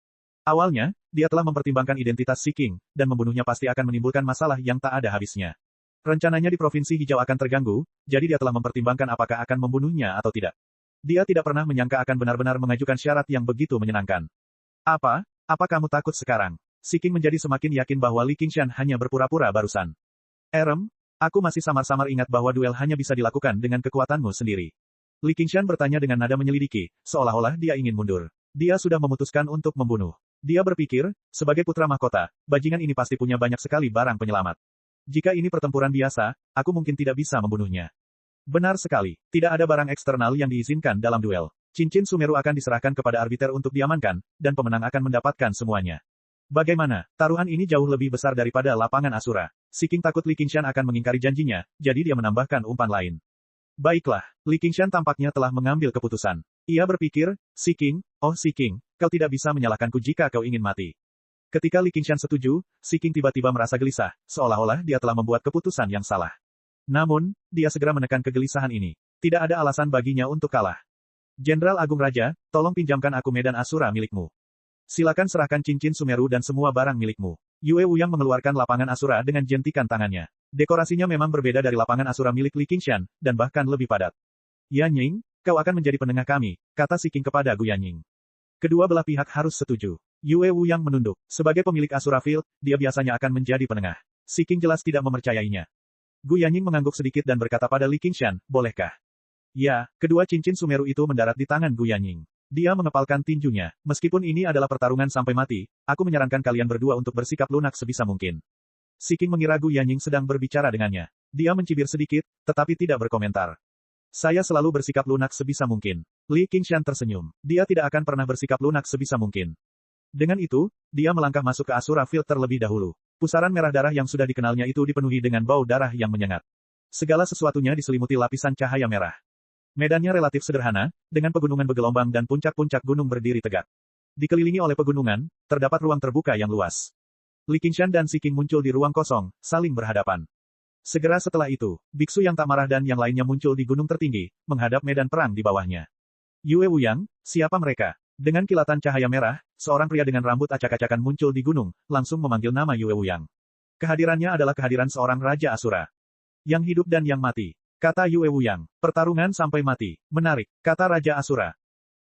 Awalnya, dia telah mempertimbangkan identitas si King, dan membunuhnya pasti akan menimbulkan masalah yang tak ada habisnya. Rencananya di Provinsi Hijau akan terganggu, jadi dia telah mempertimbangkan apakah akan membunuhnya atau tidak. Dia tidak pernah menyangka akan benar-benar mengajukan syarat yang begitu menyenangkan. Apa kamu takut sekarang? Si King menjadi semakin yakin bahwa Li Qingshan hanya berpura-pura barusan. Aku masih samar-samar ingat bahwa duel hanya bisa dilakukan dengan kekuatanmu sendiri. Li Qingshan bertanya dengan nada menyelidiki, seolah-olah dia ingin mundur. Dia sudah memutuskan untuk membunuh. Dia berpikir, sebagai putra mahkota, bajingan ini pasti punya banyak sekali barang penyelamat. Jika ini pertempuran biasa, aku mungkin tidak bisa membunuhnya. Benar sekali, tidak ada barang eksternal yang diizinkan dalam duel. Cincin Sumeru akan diserahkan kepada arbiter untuk diamankan, dan pemenang akan mendapatkan semuanya. Bagaimana? Taruhan ini jauh lebih besar daripada lapangan Asura. Si King takut Li Qingshan akan mengingkari janjinya, jadi dia menambahkan umpan lain. Baiklah, Li Qingshan tampaknya telah mengambil keputusan. Ia berpikir, si King, kau tidak bisa menyalahkanku jika kau ingin mati. Ketika Li Qingshan setuju, si King tiba-tiba merasa gelisah, seolah-olah dia telah membuat keputusan yang salah. Namun, dia segera menekan kegelisahan ini. Tidak ada alasan baginya untuk kalah. Jenderal Agung Raja, tolong pinjamkan aku medan Asura milikmu. Silakan serahkan cincin Sumeru dan semua barang milikmu. Yue Wuyang mengeluarkan lapangan Asura dengan jentikan tangannya. Dekorasinya memang berbeda dari lapangan Asura milik Li Qingshan, dan bahkan lebih padat. Yanying, kau akan menjadi penengah kami, kata si King kepada Gu Yanying. Kedua belah pihak harus setuju. Yue Wuyang menunduk. Sebagai pemilik Asura Field, dia biasanya akan menjadi penengah. Si King jelas tidak mempercayainya. Gu Yanying mengangguk sedikit dan berkata pada Li Qingshan, bolehkah? Ya, kedua cincin Sumeru itu mendarat di tangan Gu Yanying. Dia mengepalkan tinjunya. Meskipun ini adalah pertarungan sampai mati, aku menyarankan kalian berdua untuk bersikap lunak sebisa mungkin. Si King mengira Gu Yanying sedang berbicara dengannya. Dia mencibir sedikit, tetapi tidak berkomentar. Saya selalu bersikap lunak sebisa mungkin. Li Qingshan tersenyum. Dia tidak akan pernah bersikap lunak sebisa mungkin. Dengan itu, dia melangkah masuk ke Asura Field terlebih dahulu. Pusaran merah darah yang sudah dikenalnya itu dipenuhi dengan bau darah yang menyengat. Segala sesuatunya diselimuti lapisan cahaya merah. Medannya relatif sederhana, dengan pegunungan bergelombang dan puncak-puncak gunung berdiri tegak. Dikelilingi oleh pegunungan, terdapat ruang terbuka yang luas. Li Qingshan dan Si King muncul di ruang kosong, saling berhadapan. Segera setelah itu, biksu yang tak marah dan yang lainnya muncul di gunung tertinggi, menghadap medan perang di bawahnya. Yue Wuyang, siapa mereka? Dengan kilatan cahaya merah, seorang pria dengan rambut acak-acakan muncul di gunung, langsung memanggil nama Yue Wuyang. Kehadirannya adalah kehadiran seorang Raja Asura. Yang hidup dan yang mati. Kata Yue Wuyang. Pertarungan sampai mati. Menarik, kata Raja Asura.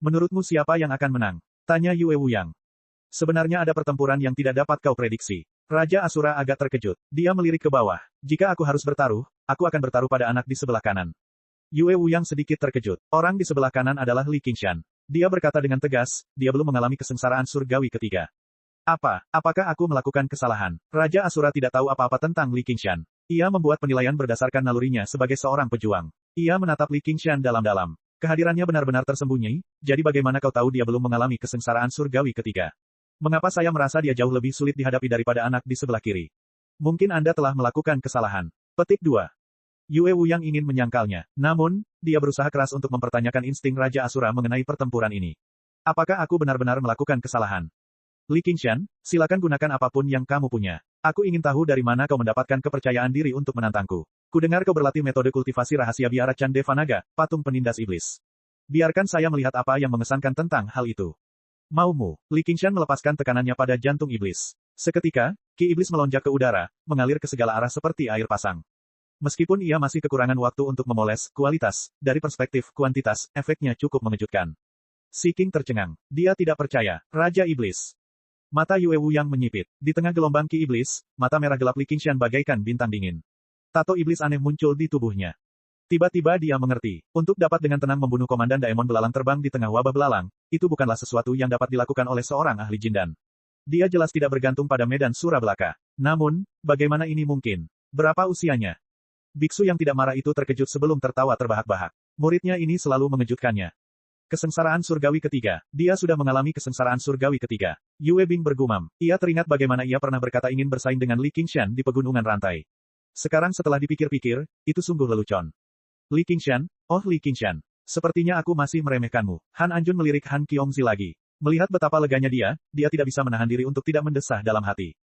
Menurutmu siapa yang akan menang? Tanya Yue Wuyang. Sebenarnya ada pertempuran yang tidak dapat kau prediksi. Raja Asura agak terkejut. Dia melirik ke bawah. Jika aku harus bertaruh, aku akan bertaruh pada anak di sebelah kanan. Yue Wuyang sedikit terkejut. Orang di sebelah kanan adalah Li Qingshan. Dia berkata dengan tegas, dia belum mengalami kesengsaraan surgawi ketiga. Apakah aku melakukan kesalahan? Raja Asura tidak tahu apa-apa tentang Li Qingshan. Ia membuat penilaian berdasarkan nalurinya sebagai seorang pejuang. Ia menatap Li Qingshan dalam-dalam. Kehadirannya benar-benar tersembunyi, jadi bagaimana kau tahu dia belum mengalami kesengsaraan surgawi ketiga? Mengapa saya merasa dia jauh lebih sulit dihadapi daripada anak di sebelah kiri? Mungkin Anda telah melakukan kesalahan. Petik 2. Yue Wuyang ingin menyangkalnya, namun, dia berusaha keras untuk mempertanyakan insting Raja Asura mengenai pertempuran ini. Apakah aku benar-benar melakukan kesalahan? Li Qingshan, silakan gunakan apapun yang kamu punya. Aku ingin tahu dari mana kau mendapatkan kepercayaan diri untuk menantangku. Kudengar kau berlatih metode kultivasi rahasia biara Chan Devanaga, patung penindas iblis. Biarkan saya melihat apa yang mengesankan tentang hal itu. Maumu, Li Qingshan melepaskan tekanannya pada jantung iblis. Seketika, ki iblis melonjak ke udara, mengalir ke segala arah seperti air pasang. Meskipun ia masih kekurangan waktu untuk memoles kualitas, dari perspektif kuantitas, efeknya cukup mengejutkan. Si King tercengang. Dia tidak percaya. Raja Iblis. Mata Yue Wuyang menyipit. Di tengah gelombang ki iblis, mata merah gelap Li Qingshan bagaikan bintang dingin. Tato iblis aneh muncul di tubuhnya. Tiba-tiba dia mengerti. Untuk dapat dengan tenang membunuh Komandan Daemon belalang terbang di tengah wabah belalang, itu bukanlah sesuatu yang dapat dilakukan oleh seorang ahli jindan. Dia jelas tidak bergantung pada medan sura belaka. Namun, bagaimana ini mungkin? Berapa usianya? Biksu yang tidak marah itu terkejut sebelum tertawa terbahak-bahak. Muridnya ini selalu mengejutkannya. Kesengsaraan surgawi ketiga. Dia sudah mengalami kesengsaraan surgawi ketiga. Yue Bing bergumam. Ia teringat bagaimana ia pernah berkata ingin bersaing dengan Li Qingshan di pegunungan rantai. Sekarang setelah dipikir-pikir, itu sungguh lelucon. Li Qingshan, oh Li Qingshan. Sepertinya aku masih meremehkanmu. Han Anjun melirik Han Qiongzi lagi. Melihat betapa leganya dia tidak bisa menahan diri untuk tidak mendesah dalam hati.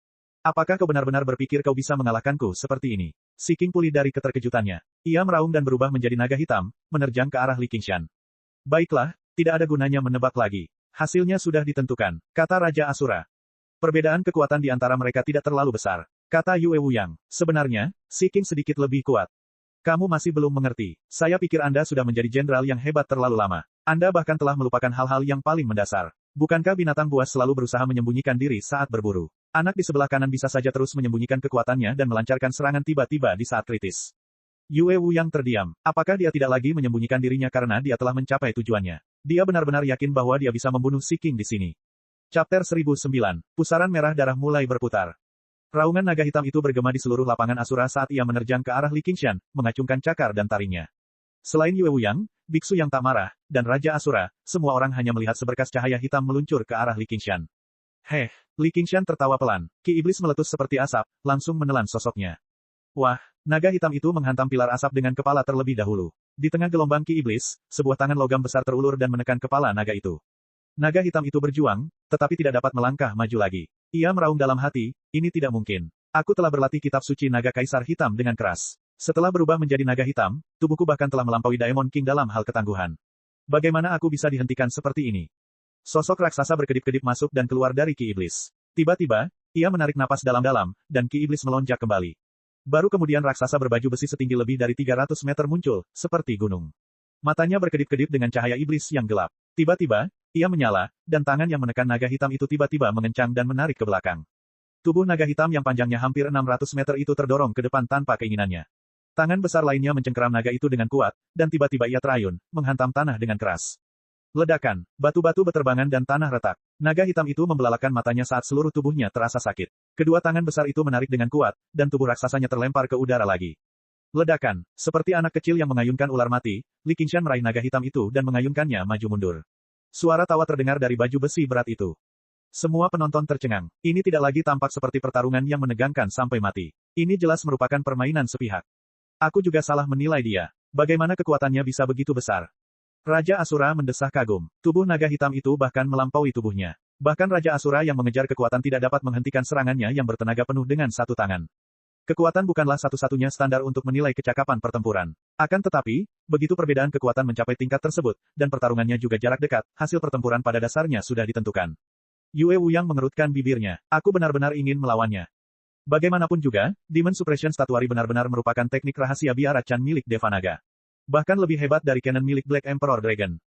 Apakah kau benar-benar berpikir kau bisa mengalahkanku seperti ini? Si King pulih dari keterkejutannya. Ia meraung dan berubah menjadi naga hitam, menerjang ke arah Li Qingshan. Baiklah, tidak ada gunanya menebak lagi. Hasilnya sudah ditentukan, kata Raja Asura. Perbedaan kekuatan di antara mereka tidak terlalu besar, kata Yue Wuyang. Sebenarnya, Si King sedikit lebih kuat. Kamu masih belum mengerti. Saya pikir Anda sudah menjadi jenderal yang hebat terlalu lama. Anda bahkan telah melupakan hal-hal yang paling mendasar. Bukankah binatang buas selalu berusaha menyembunyikan diri saat berburu? Anak di sebelah kanan bisa saja terus menyembunyikan kekuatannya dan melancarkan serangan tiba-tiba di saat kritis. Yue Wuyang terdiam. Apakah dia tidak lagi menyembunyikan dirinya karena dia telah mencapai tujuannya? Dia benar-benar yakin bahwa dia bisa membunuh Si King di sini. Chapter 1009. Pusaran merah darah mulai berputar. Raungan naga hitam itu bergema di seluruh lapangan Asura saat ia menerjang ke arah Li Qingshan, mengacungkan cakar dan taringnya. Selain Yue Wuyang, biksu yang tak marah, dan Raja Asura, semua orang hanya melihat seberkas cahaya hitam meluncur ke arah Li Qingshan. Heh, Li Qingshan tertawa pelan. Ki iblis meletus seperti asap, langsung menelan sosoknya. Wah, naga hitam itu menghantam pilar asap dengan kepala terlebih dahulu. Di tengah gelombang ki iblis, sebuah tangan logam besar terulur dan menekan kepala naga itu. Naga hitam itu berjuang, tetapi tidak dapat melangkah maju lagi. Ia meraung dalam hati, ini tidak mungkin. Aku telah berlatih kitab suci naga kaisar hitam dengan keras. Setelah berubah menjadi naga hitam, tubuhku bahkan telah melampaui Daemon King dalam hal ketangguhan. Bagaimana aku bisa dihentikan seperti ini? Sosok raksasa berkedip-kedip masuk dan keluar dari ki iblis. Tiba-tiba, ia menarik napas dalam-dalam, dan ki iblis melonjak kembali. Baru kemudian raksasa berbaju besi setinggi lebih dari 300 meter muncul, seperti gunung. Matanya berkedip-kedip dengan cahaya iblis yang gelap. Tiba-tiba, Ia menyala, dan tangan yang menekan naga hitam itu tiba-tiba mengencang dan menarik ke belakang. Tubuh naga hitam yang panjangnya hampir 600 meter itu terdorong ke depan tanpa keinginannya. Tangan besar lainnya mencengkeram naga itu dengan kuat, dan tiba-tiba ia terayun, menghantam tanah dengan keras. Ledakan, batu-batu beterbangan dan tanah retak. Naga hitam itu membelalakan matanya saat seluruh tubuhnya terasa sakit. Kedua tangan besar itu menarik dengan kuat, dan tubuh raksasanya terlempar ke udara lagi. Ledakan, seperti anak kecil yang mengayunkan ular mati, Li Qingshan meraih naga hitam itu dan mengayunkannya maju mundur. Suara tawa terdengar dari baju besi berat itu. Semua penonton tercengang. Ini tidak lagi tampak seperti pertarungan yang menegangkan sampai mati. Ini jelas merupakan permainan sepihak. Aku juga salah menilai dia. Bagaimana kekuatannya bisa begitu besar? Raja Asura mendesah kagum. Tubuh naga hitam itu bahkan melampaui tubuhnya. Bahkan Raja Asura yang mengejar kekuatan tidak dapat menghentikan serangannya yang bertenaga penuh dengan satu tangan. Kekuatan bukanlah satu-satunya standar untuk menilai kecakapan pertempuran. Akan tetapi, begitu perbedaan kekuatan mencapai tingkat tersebut, dan pertarungannya juga jarak dekat, hasil pertempuran pada dasarnya sudah ditentukan. Yue Wuyang mengerutkan bibirnya. Aku benar-benar ingin melawannya. Bagaimanapun juga, Demon Suppression Statuary benar-benar merupakan teknik rahasia biara Chan milik Devanaga. Bahkan lebih hebat dari Cannon milik Black Emperor Dragon.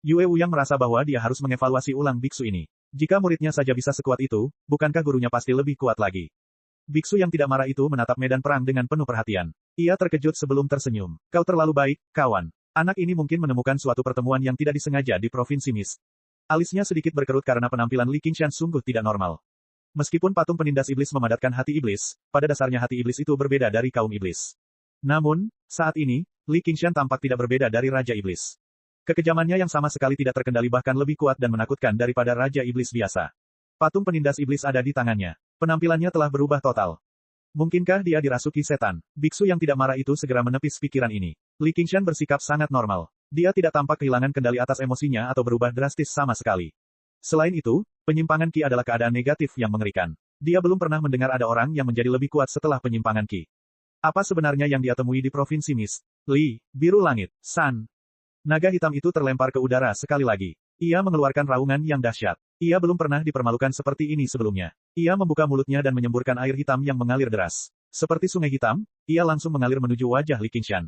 Yue Wuyang merasa bahwa dia harus mengevaluasi ulang biksu ini. Jika muridnya saja bisa sekuat itu, bukankah gurunya pasti lebih kuat lagi? Biksu yang tidak marah itu menatap medan perang dengan penuh perhatian. Ia terkejut sebelum tersenyum. Kau terlalu baik, kawan. Anak ini mungkin menemukan suatu pertemuan yang tidak disengaja di Provinsi Mist. Alisnya sedikit berkerut karena penampilan Li Qingshan sungguh tidak normal. Meskipun patung penindas iblis memadatkan hati iblis, pada dasarnya hati iblis itu berbeda dari kaum iblis. Namun, saat ini, Li Qingshan tampak tidak berbeda dari Raja Iblis. Kekejamannya yang sama sekali tidak terkendali bahkan lebih kuat dan menakutkan daripada Raja Iblis biasa. Patung penindas iblis ada di tangannya. Penampilannya telah berubah total. Mungkinkah dia dirasuki setan? Biksu yang tidak marah itu segera menepis pikiran ini. Li Qingshan bersikap sangat normal. Dia tidak tampak kehilangan kendali atas emosinya atau berubah drastis sama sekali. Selain itu, penyimpangan Qi adalah keadaan negatif yang mengerikan. Dia belum pernah mendengar ada orang yang menjadi lebih kuat setelah penyimpangan Qi. Apa sebenarnya yang dia temui di Provinsi Mist? Li, biru langit, San. Naga hitam itu terlempar ke udara sekali lagi. Ia mengeluarkan raungan yang dahsyat. Ia belum pernah dipermalukan seperti ini sebelumnya. Ia membuka mulutnya dan menyemburkan air hitam yang mengalir deras. Seperti sungai hitam, ia langsung mengalir menuju wajah Li Qingshan.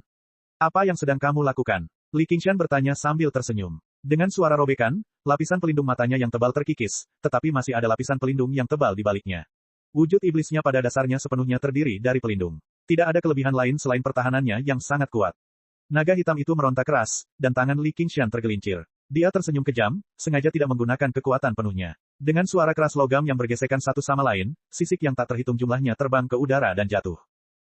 Apa yang sedang kamu lakukan? Li Qingshan bertanya sambil tersenyum. Dengan suara robekan, lapisan pelindung matanya yang tebal terkikis, tetapi masih ada lapisan pelindung yang tebal di baliknya. Wujud iblisnya pada dasarnya sepenuhnya terdiri dari pelindung. Tidak ada kelebihan lain selain pertahanannya yang sangat kuat. Naga hitam itu meronta keras, dan tangan Li Qingshan tergelincir. Dia tersenyum kejam, sengaja tidak menggunakan kekuatan penuhnya. Dengan suara keras logam yang bergesekan satu sama lain, sisik yang tak terhitung jumlahnya terbang ke udara dan jatuh.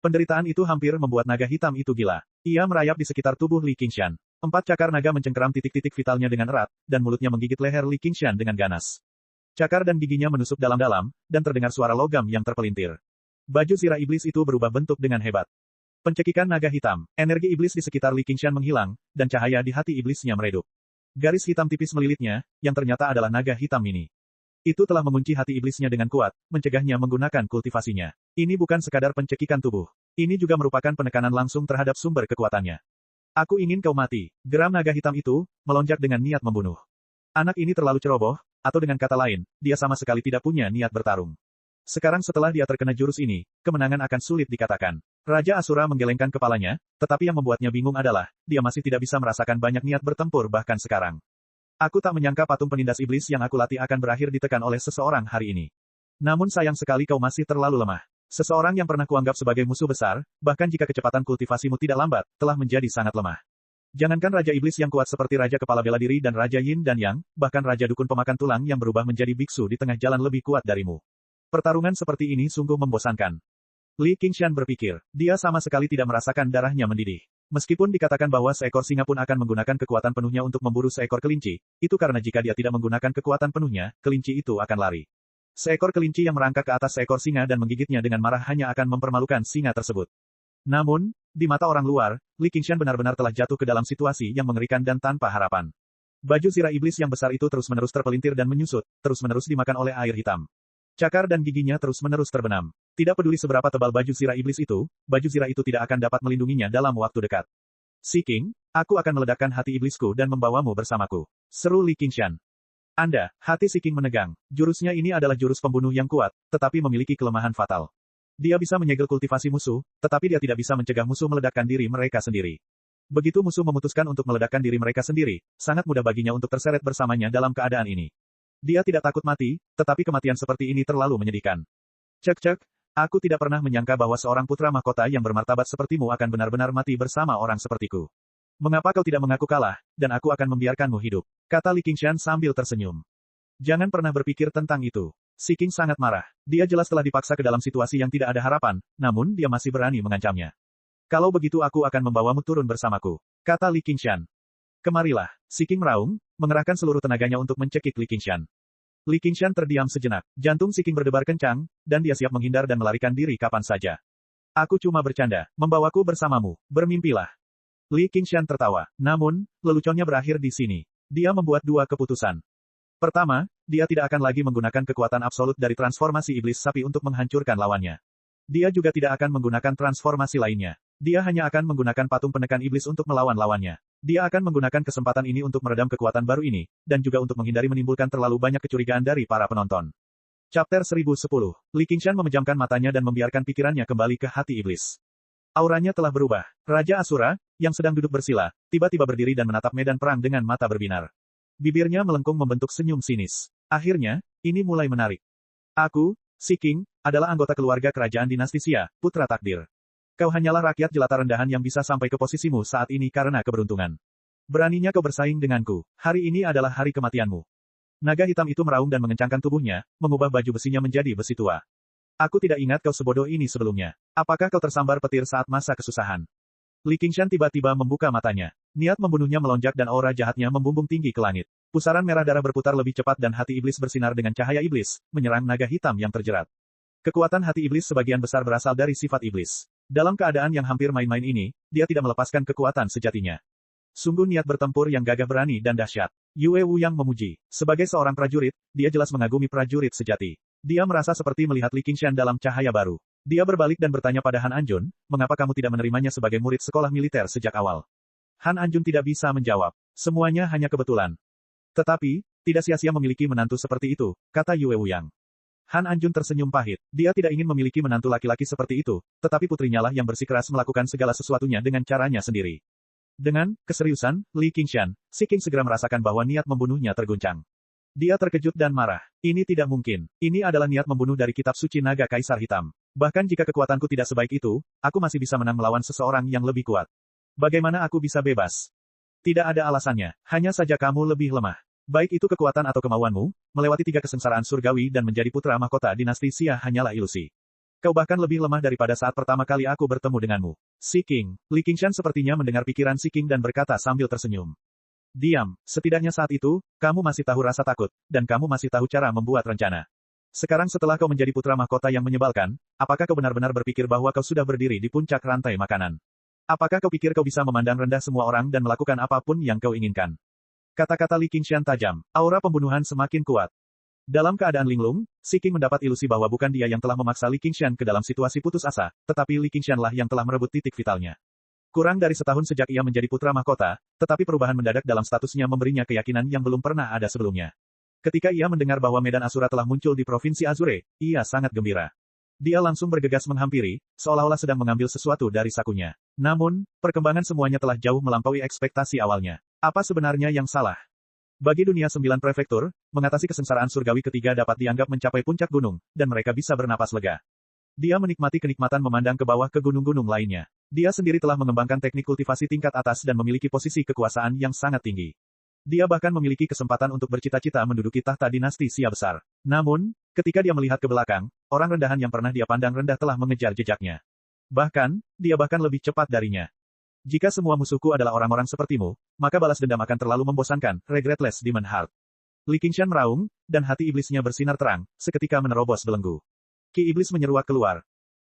Penderitaan itu hampir membuat naga hitam itu gila. Ia merayap di sekitar tubuh Li Qingshan. 4 cakar naga mencengkeram titik-titik vitalnya dengan erat, dan mulutnya menggigit leher Li Qingshan dengan ganas. Cakar dan giginya menusuk dalam-dalam, dan terdengar suara logam yang terpelintir. Baju zirah iblis itu berubah bentuk dengan hebat. Pencekikan naga hitam, energi iblis di sekitar Li Qingshan menghilang, dan cahaya di hati iblisnya meredup. Garis hitam tipis melilitnya, yang ternyata adalah naga hitam ini. Itu telah mengunci hati iblisnya dengan kuat, mencegahnya menggunakan kultivasinya. Ini bukan sekadar pencekikan tubuh. Ini juga merupakan penekanan langsung terhadap sumber kekuatannya. Aku ingin kau mati. Geram naga hitam itu, melonjak dengan niat membunuh. Anak ini terlalu ceroboh, atau dengan kata lain, dia sama sekali tidak punya niat bertarung. Sekarang setelah dia terkena jurus ini, kemenangan akan sulit dikatakan. Raja Asura menggelengkan kepalanya, tetapi yang membuatnya bingung adalah, dia masih tidak bisa merasakan banyak niat bertempur bahkan sekarang. Aku tak menyangka patung penindas iblis yang aku latih akan berakhir ditekan oleh seseorang hari ini. Namun sayang sekali kau masih terlalu lemah. Seseorang yang pernah kuanggap sebagai musuh besar, bahkan jika kecepatan kultivasimu tidak lambat, telah menjadi sangat lemah. Jangankan Raja Iblis yang kuat seperti Raja Kepala Bela Diri dan Raja Yin dan Yang, bahkan Raja Dukun Pemakan Tulang yang berubah menjadi biksu di tengah jalan lebih kuat darimu. Pertarungan seperti ini sungguh membosankan. Li Qingshan berpikir, dia sama sekali tidak merasakan darahnya mendidih. Meskipun dikatakan bahwa seekor singa pun akan menggunakan kekuatan penuhnya untuk memburu seekor kelinci, itu karena jika dia tidak menggunakan kekuatan penuhnya, kelinci itu akan lari. Seekor kelinci yang merangkak ke atas seekor singa dan menggigitnya dengan marah hanya akan mempermalukan singa tersebut. Namun, di mata orang luar, Li Qingshan benar-benar telah jatuh ke dalam situasi yang mengerikan dan tanpa harapan. Baju zirah iblis yang besar itu terus-menerus terpelintir dan menyusut, terus-menerus dimakan oleh air hitam. Cakar dan giginya terus-menerus terbenam. Tidak peduli seberapa tebal baju zirah iblis itu, baju zirah itu tidak akan dapat melindunginya dalam waktu dekat. Si King, aku akan meledakkan hati iblisku dan membawamu bersamaku. Seru Li Qingshan. Hati Si King menegang. Jurusnya ini adalah jurus pembunuh yang kuat, tetapi memiliki kelemahan fatal. Dia bisa menyegel kultivasi musuh, tetapi dia tidak bisa mencegah musuh meledakkan diri mereka sendiri. Begitu musuh memutuskan untuk meledakkan diri mereka sendiri, sangat mudah baginya untuk terseret bersamanya dalam keadaan ini. Dia tidak takut mati, tetapi kematian seperti ini terlalu menyedihkan. Cek, aku tidak pernah menyangka bahwa seorang putra mahkota yang bermartabat sepertimu akan benar-benar mati bersama orang sepertiku. Mengapa kau tidak mengaku kalah, dan aku akan membiarkanmu hidup? Kata Li Qingshan sambil tersenyum. Jangan pernah berpikir tentang itu. Si King sangat marah. Dia jelas telah dipaksa ke dalam situasi yang tidak ada harapan, namun dia masih berani mengancamnya. Kalau begitu aku akan membawamu turun bersamaku, kata Li Qingshan. Kemarilah, si King meraung, mengerahkan seluruh tenaganya untuk mencekik Li Qingshan. Li Qingshan terdiam sejenak, jantung si King berdebar kencang, dan dia siap menghindar dan melarikan diri kapan saja. Aku cuma bercanda, membawaku bersamamu, bermimpilah. Li Qingshan tertawa, namun, leluconnya berakhir di sini. Dia membuat dua keputusan. Pertama, dia tidak akan lagi menggunakan kekuatan absolut dari transformasi iblis sapi untuk menghancurkan lawannya. Dia juga tidak akan menggunakan transformasi lainnya. Dia hanya akan menggunakan patung penekan iblis untuk melawan lawannya. Dia akan menggunakan kesempatan ini untuk meredam kekuatan baru ini, dan juga untuk menghindari menimbulkan terlalu banyak kecurigaan dari para penonton. Chapter 1010. Li Qingshan memejamkan matanya dan membiarkan pikirannya kembali ke hati iblis. Auranya telah berubah. Raja Asura, yang sedang duduk bersila, tiba-tiba berdiri dan menatap medan perang dengan mata berbinar. Bibirnya melengkung membentuk senyum sinis. Akhirnya, ini mulai menarik. Aku, si King, adalah anggota keluarga kerajaan dinasti Xia, putra takdir. Kau hanyalah rakyat jelata rendahan yang bisa sampai ke posisimu saat ini karena keberuntungan. Beraninya kau bersaing denganku. Hari ini adalah hari kematianmu. Naga hitam itu meraung dan mengencangkan tubuhnya, mengubah baju besinya menjadi besi tua. Aku tidak ingat kau sebodoh ini sebelumnya. Apakah kau tersambar petir saat masa kesusahan? Li Qingshan tiba-tiba membuka matanya. Niat membunuhnya melonjak dan aura jahatnya membumbung tinggi ke langit. Pusaran merah darah berputar lebih cepat dan hati iblis bersinar dengan cahaya iblis, menyerang naga hitam yang terjerat. Kekuatan hati iblis sebagian besar berasal dari sifat iblis. Dalam keadaan yang hampir main-main ini, dia tidak melepaskan kekuatan sejatinya. Sungguh niat bertempur yang gagah berani dan dahsyat. Yue Wu yang memuji. Sebagai seorang prajurit, dia jelas mengagumi prajurit sejati. Dia merasa seperti melihat Li Qingshan dalam cahaya baru. Dia berbalik dan bertanya pada Han Anjun, mengapa kamu tidak menerimanya sebagai murid sekolah militer sejak awal? Han Anjun tidak bisa menjawab. Semuanya hanya kebetulan. Tetapi, tidak sia-sia memiliki menantu seperti itu, kata Yue Wu yang. Han Anjun tersenyum pahit. Dia tidak ingin memiliki menantu laki-laki seperti itu, tetapi putrinya lah yang bersikeras melakukan segala sesuatunya dengan caranya sendiri. Dengan keseriusan, Li Qingshan, si King segera merasakan bahwa niat membunuhnya terguncang. Dia terkejut dan marah. Ini tidak mungkin. Ini adalah niat membunuh dari kitab suci naga Kaisar Hitam. Bahkan jika kekuatanku tidak sebaik itu, aku masih bisa menang melawan seseorang yang lebih kuat. Bagaimana aku bisa bebas? Tidak ada alasannya, hanya saja kamu lebih lemah. Baik itu kekuatan atau kemauanmu, melewati 3 kesengsaraan surgawi dan menjadi putra mahkota dinasti Xia hanyalah ilusi. Kau bahkan lebih lemah daripada saat pertama kali aku bertemu denganmu. Si King, Li Qingshan sepertinya mendengar pikiran si King dan berkata sambil tersenyum. Diam, setidaknya saat itu, kamu masih tahu rasa takut, dan kamu masih tahu cara membuat rencana. Sekarang setelah kau menjadi putra mahkota yang menyebalkan, apakah kau benar-benar berpikir bahwa kau sudah berdiri di puncak rantai makanan? Apakah kau pikir kau bisa memandang rendah semua orang dan melakukan apapun yang kau inginkan? Kata-kata Li Qingshan tajam, aura pembunuhan semakin kuat. Dalam keadaan linglung, si King mendapat ilusi bahwa bukan dia yang telah memaksa Li Qingshan ke dalam situasi putus asa, tetapi Li Qingshan lah yang telah merebut titik vitalnya. Kurang dari setahun sejak ia menjadi putra mahkota, tetapi perubahan mendadak dalam statusnya memberinya keyakinan yang belum pernah ada sebelumnya. Ketika ia mendengar bahwa medan Asura telah muncul di Provinsi Azure, ia sangat gembira. Dia langsung bergegas menghampiri, seolah-olah sedang mengambil sesuatu dari sakunya. Namun, perkembangan semuanya telah jauh melampaui ekspektasi awalnya. Apa sebenarnya yang salah? Bagi dunia 9 prefektur, mengatasi kesengsaraan surgawi ketiga dapat dianggap mencapai puncak gunung, dan mereka bisa bernapas lega. Dia menikmati kenikmatan memandang ke bawah ke gunung-gunung lainnya. Dia sendiri telah mengembangkan teknik kultivasi tingkat atas dan memiliki posisi kekuasaan yang sangat tinggi. Dia bahkan memiliki kesempatan untuk bercita-cita menduduki tahta dinasti Xia besar. Namun, ketika dia melihat ke belakang, orang rendahan yang pernah dia pandang rendah telah mengejar jejaknya. Bahkan, dia bahkan lebih cepat darinya. Jika semua musuhku adalah orang-orang sepertimu, maka balas dendam akan terlalu membosankan, regretless Demon Heart. Li Qingshan meraung, dan hati iblisnya bersinar terang, seketika menerobos belenggu. Ki iblis menyeruak keluar.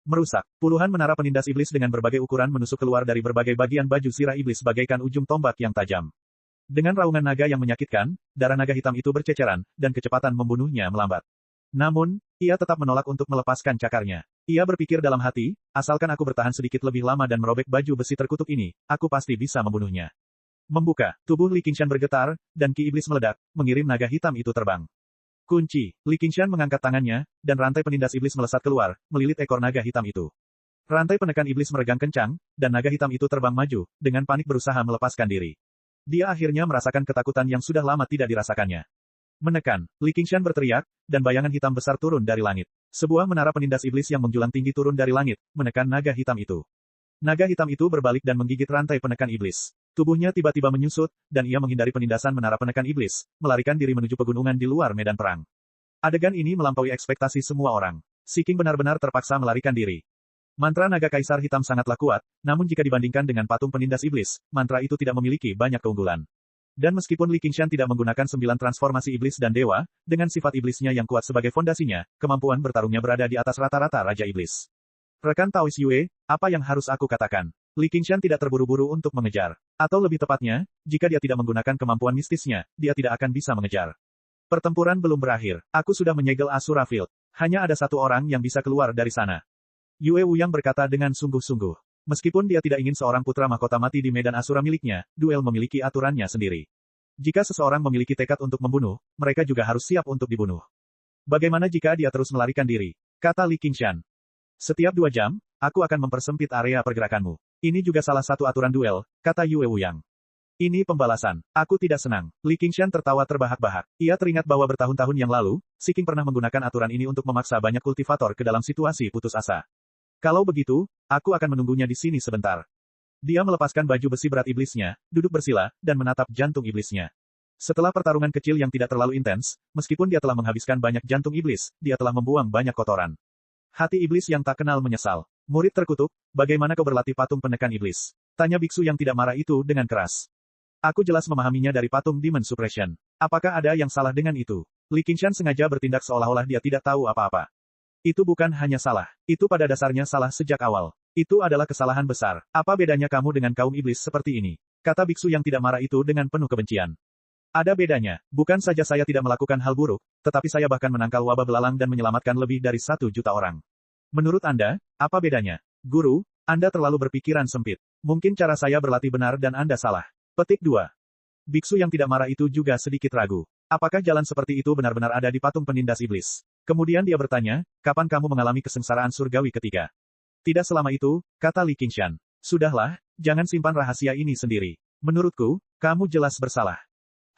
Merusak. Puluhan menara penindas iblis dengan berbagai ukuran menusuk keluar dari berbagai bagian baju sirah iblis bagaikan ujung tombak yang tajam. Dengan raungan naga yang menyakitkan, darah naga hitam itu berceceran, dan kecepatan membunuhnya melambat. Namun, ia tetap menolak untuk melepaskan cakarnya. Ia berpikir dalam hati, asalkan aku bertahan sedikit lebih lama dan merobek baju besi terkutuk ini, aku pasti bisa membunuhnya. Membuka, tubuh Li Qingshan bergetar, dan ki iblis meledak, mengirim naga hitam itu terbang. Kunci, Li Qingshan mengangkat tangannya, dan rantai penindas iblis melesat keluar, melilit ekor naga hitam itu. Rantai penekan iblis meregang kencang, dan naga hitam itu terbang maju, dengan panik berusaha melepaskan diri. Dia akhirnya merasakan ketakutan yang sudah lama tidak dirasakannya. Menekan, Li Qingshan berteriak, dan bayangan hitam besar turun dari langit. Sebuah menara penindas iblis yang menjulang tinggi turun dari langit, menekan naga hitam itu. Naga hitam itu berbalik dan menggigit rantai penekan iblis. Tubuhnya tiba-tiba menyusut, dan ia menghindari penindasan menara penekan iblis, melarikan diri menuju pegunungan di luar medan perang. Adegan ini melampaui ekspektasi semua orang. Si King benar-benar terpaksa melarikan diri. Mantra naga kaisar hitam sangatlah kuat, namun jika dibandingkan dengan patung penindas iblis, mantra itu tidak memiliki banyak keunggulan. Dan meskipun Li Qingshan tidak menggunakan 9 transformasi iblis dan dewa, dengan sifat iblisnya yang kuat sebagai fondasinya, kemampuan bertarungnya berada di atas rata-rata Raja Iblis. Rekan Taois Yue, apa yang harus aku katakan? Li Qingshan tidak terburu-buru untuk mengejar. Atau lebih tepatnya, jika dia tidak menggunakan kemampuan mistisnya, dia tidak akan bisa mengejar. Pertempuran belum berakhir, aku sudah menyegel Asura Field. Hanya ada satu orang yang bisa keluar dari sana. Yue Wuyang berkata dengan sungguh-sungguh. Meskipun dia tidak ingin seorang putra mahkota mati di medan Asura miliknya, duel memiliki aturannya sendiri. Jika seseorang memiliki tekad untuk membunuh, mereka juga harus siap untuk dibunuh. Bagaimana jika dia terus melarikan diri? Kata Li Qingshan. Setiap 2 jam, aku akan mempersempit area pergerakanmu. Ini juga salah satu aturan duel, kata Yue Wuyang. Ini pembalasan. Aku tidak senang. Li Qingshan tertawa terbahak-bahak. Ia teringat bahwa bertahun-tahun yang lalu, Si King pernah menggunakan aturan ini untuk memaksa banyak kultivator ke dalam situasi putus asa. Kalau begitu, aku akan menunggunya di sini sebentar. Dia melepaskan baju besi berat iblisnya, duduk bersila, dan menatap jantung iblisnya. Setelah pertarungan kecil yang tidak terlalu intens, meskipun dia telah menghabiskan banyak jantung iblis, dia telah membuang banyak kotoran. Hati iblis yang tak kenal menyesal. Murid terkutuk, bagaimana kau berlatih patung penekan iblis? Tanya biksu yang tidak marah itu dengan keras. Aku jelas memahaminya dari patung Demon Suppression. Apakah ada yang salah dengan itu? Li Qingshan sengaja bertindak seolah-olah dia tidak tahu apa-apa. Itu bukan hanya salah. Itu pada dasarnya salah sejak awal. Itu adalah kesalahan besar. Apa bedanya kamu dengan kaum iblis seperti ini? Kata biksu yang tidak marah itu dengan penuh kebencian. Ada bedanya. Bukan saja saya tidak melakukan hal buruk, tetapi saya bahkan menangkal wabah belalang dan menyelamatkan lebih dari 1 juta orang. Menurut Anda, apa bedanya? Guru, Anda terlalu berpikiran sempit. Mungkin cara saya berlatih benar dan Anda salah. Petik 2. Biksu yang tidak marah itu juga sedikit ragu. Apakah jalan seperti itu benar-benar ada di patung penindas iblis? Kemudian dia bertanya, kapan kamu mengalami kesengsaraan surgawi ketiga? Tidak selama itu, kata Li Qingshan. Sudahlah, jangan simpan rahasia ini sendiri. Menurutku, kamu jelas bersalah.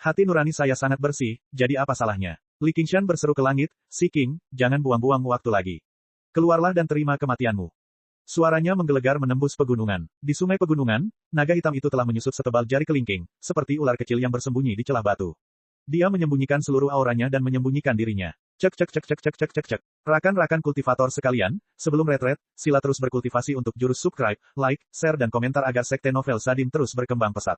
Hati nurani saya sangat bersih, jadi apa salahnya? Li Qingshan berseru ke langit, Si King, jangan buang-buang waktu lagi. Keluarlah dan terima kematianmu. Suaranya menggelegar menembus pegunungan. Di sungai pegunungan, naga hitam itu telah menyusut setebal jari kelingking, seperti ular kecil yang bersembunyi di celah batu. Dia menyembunyikan seluruh auranya dan menyembunyikan dirinya. Cek cek cek cek cek cek cek cek. Rakan-rakan kultivator sekalian, sebelum retret, sila terus berkultivasi untuk jurus subscribe, like, share dan komentar agar sekte novel Sadim terus berkembang pesat.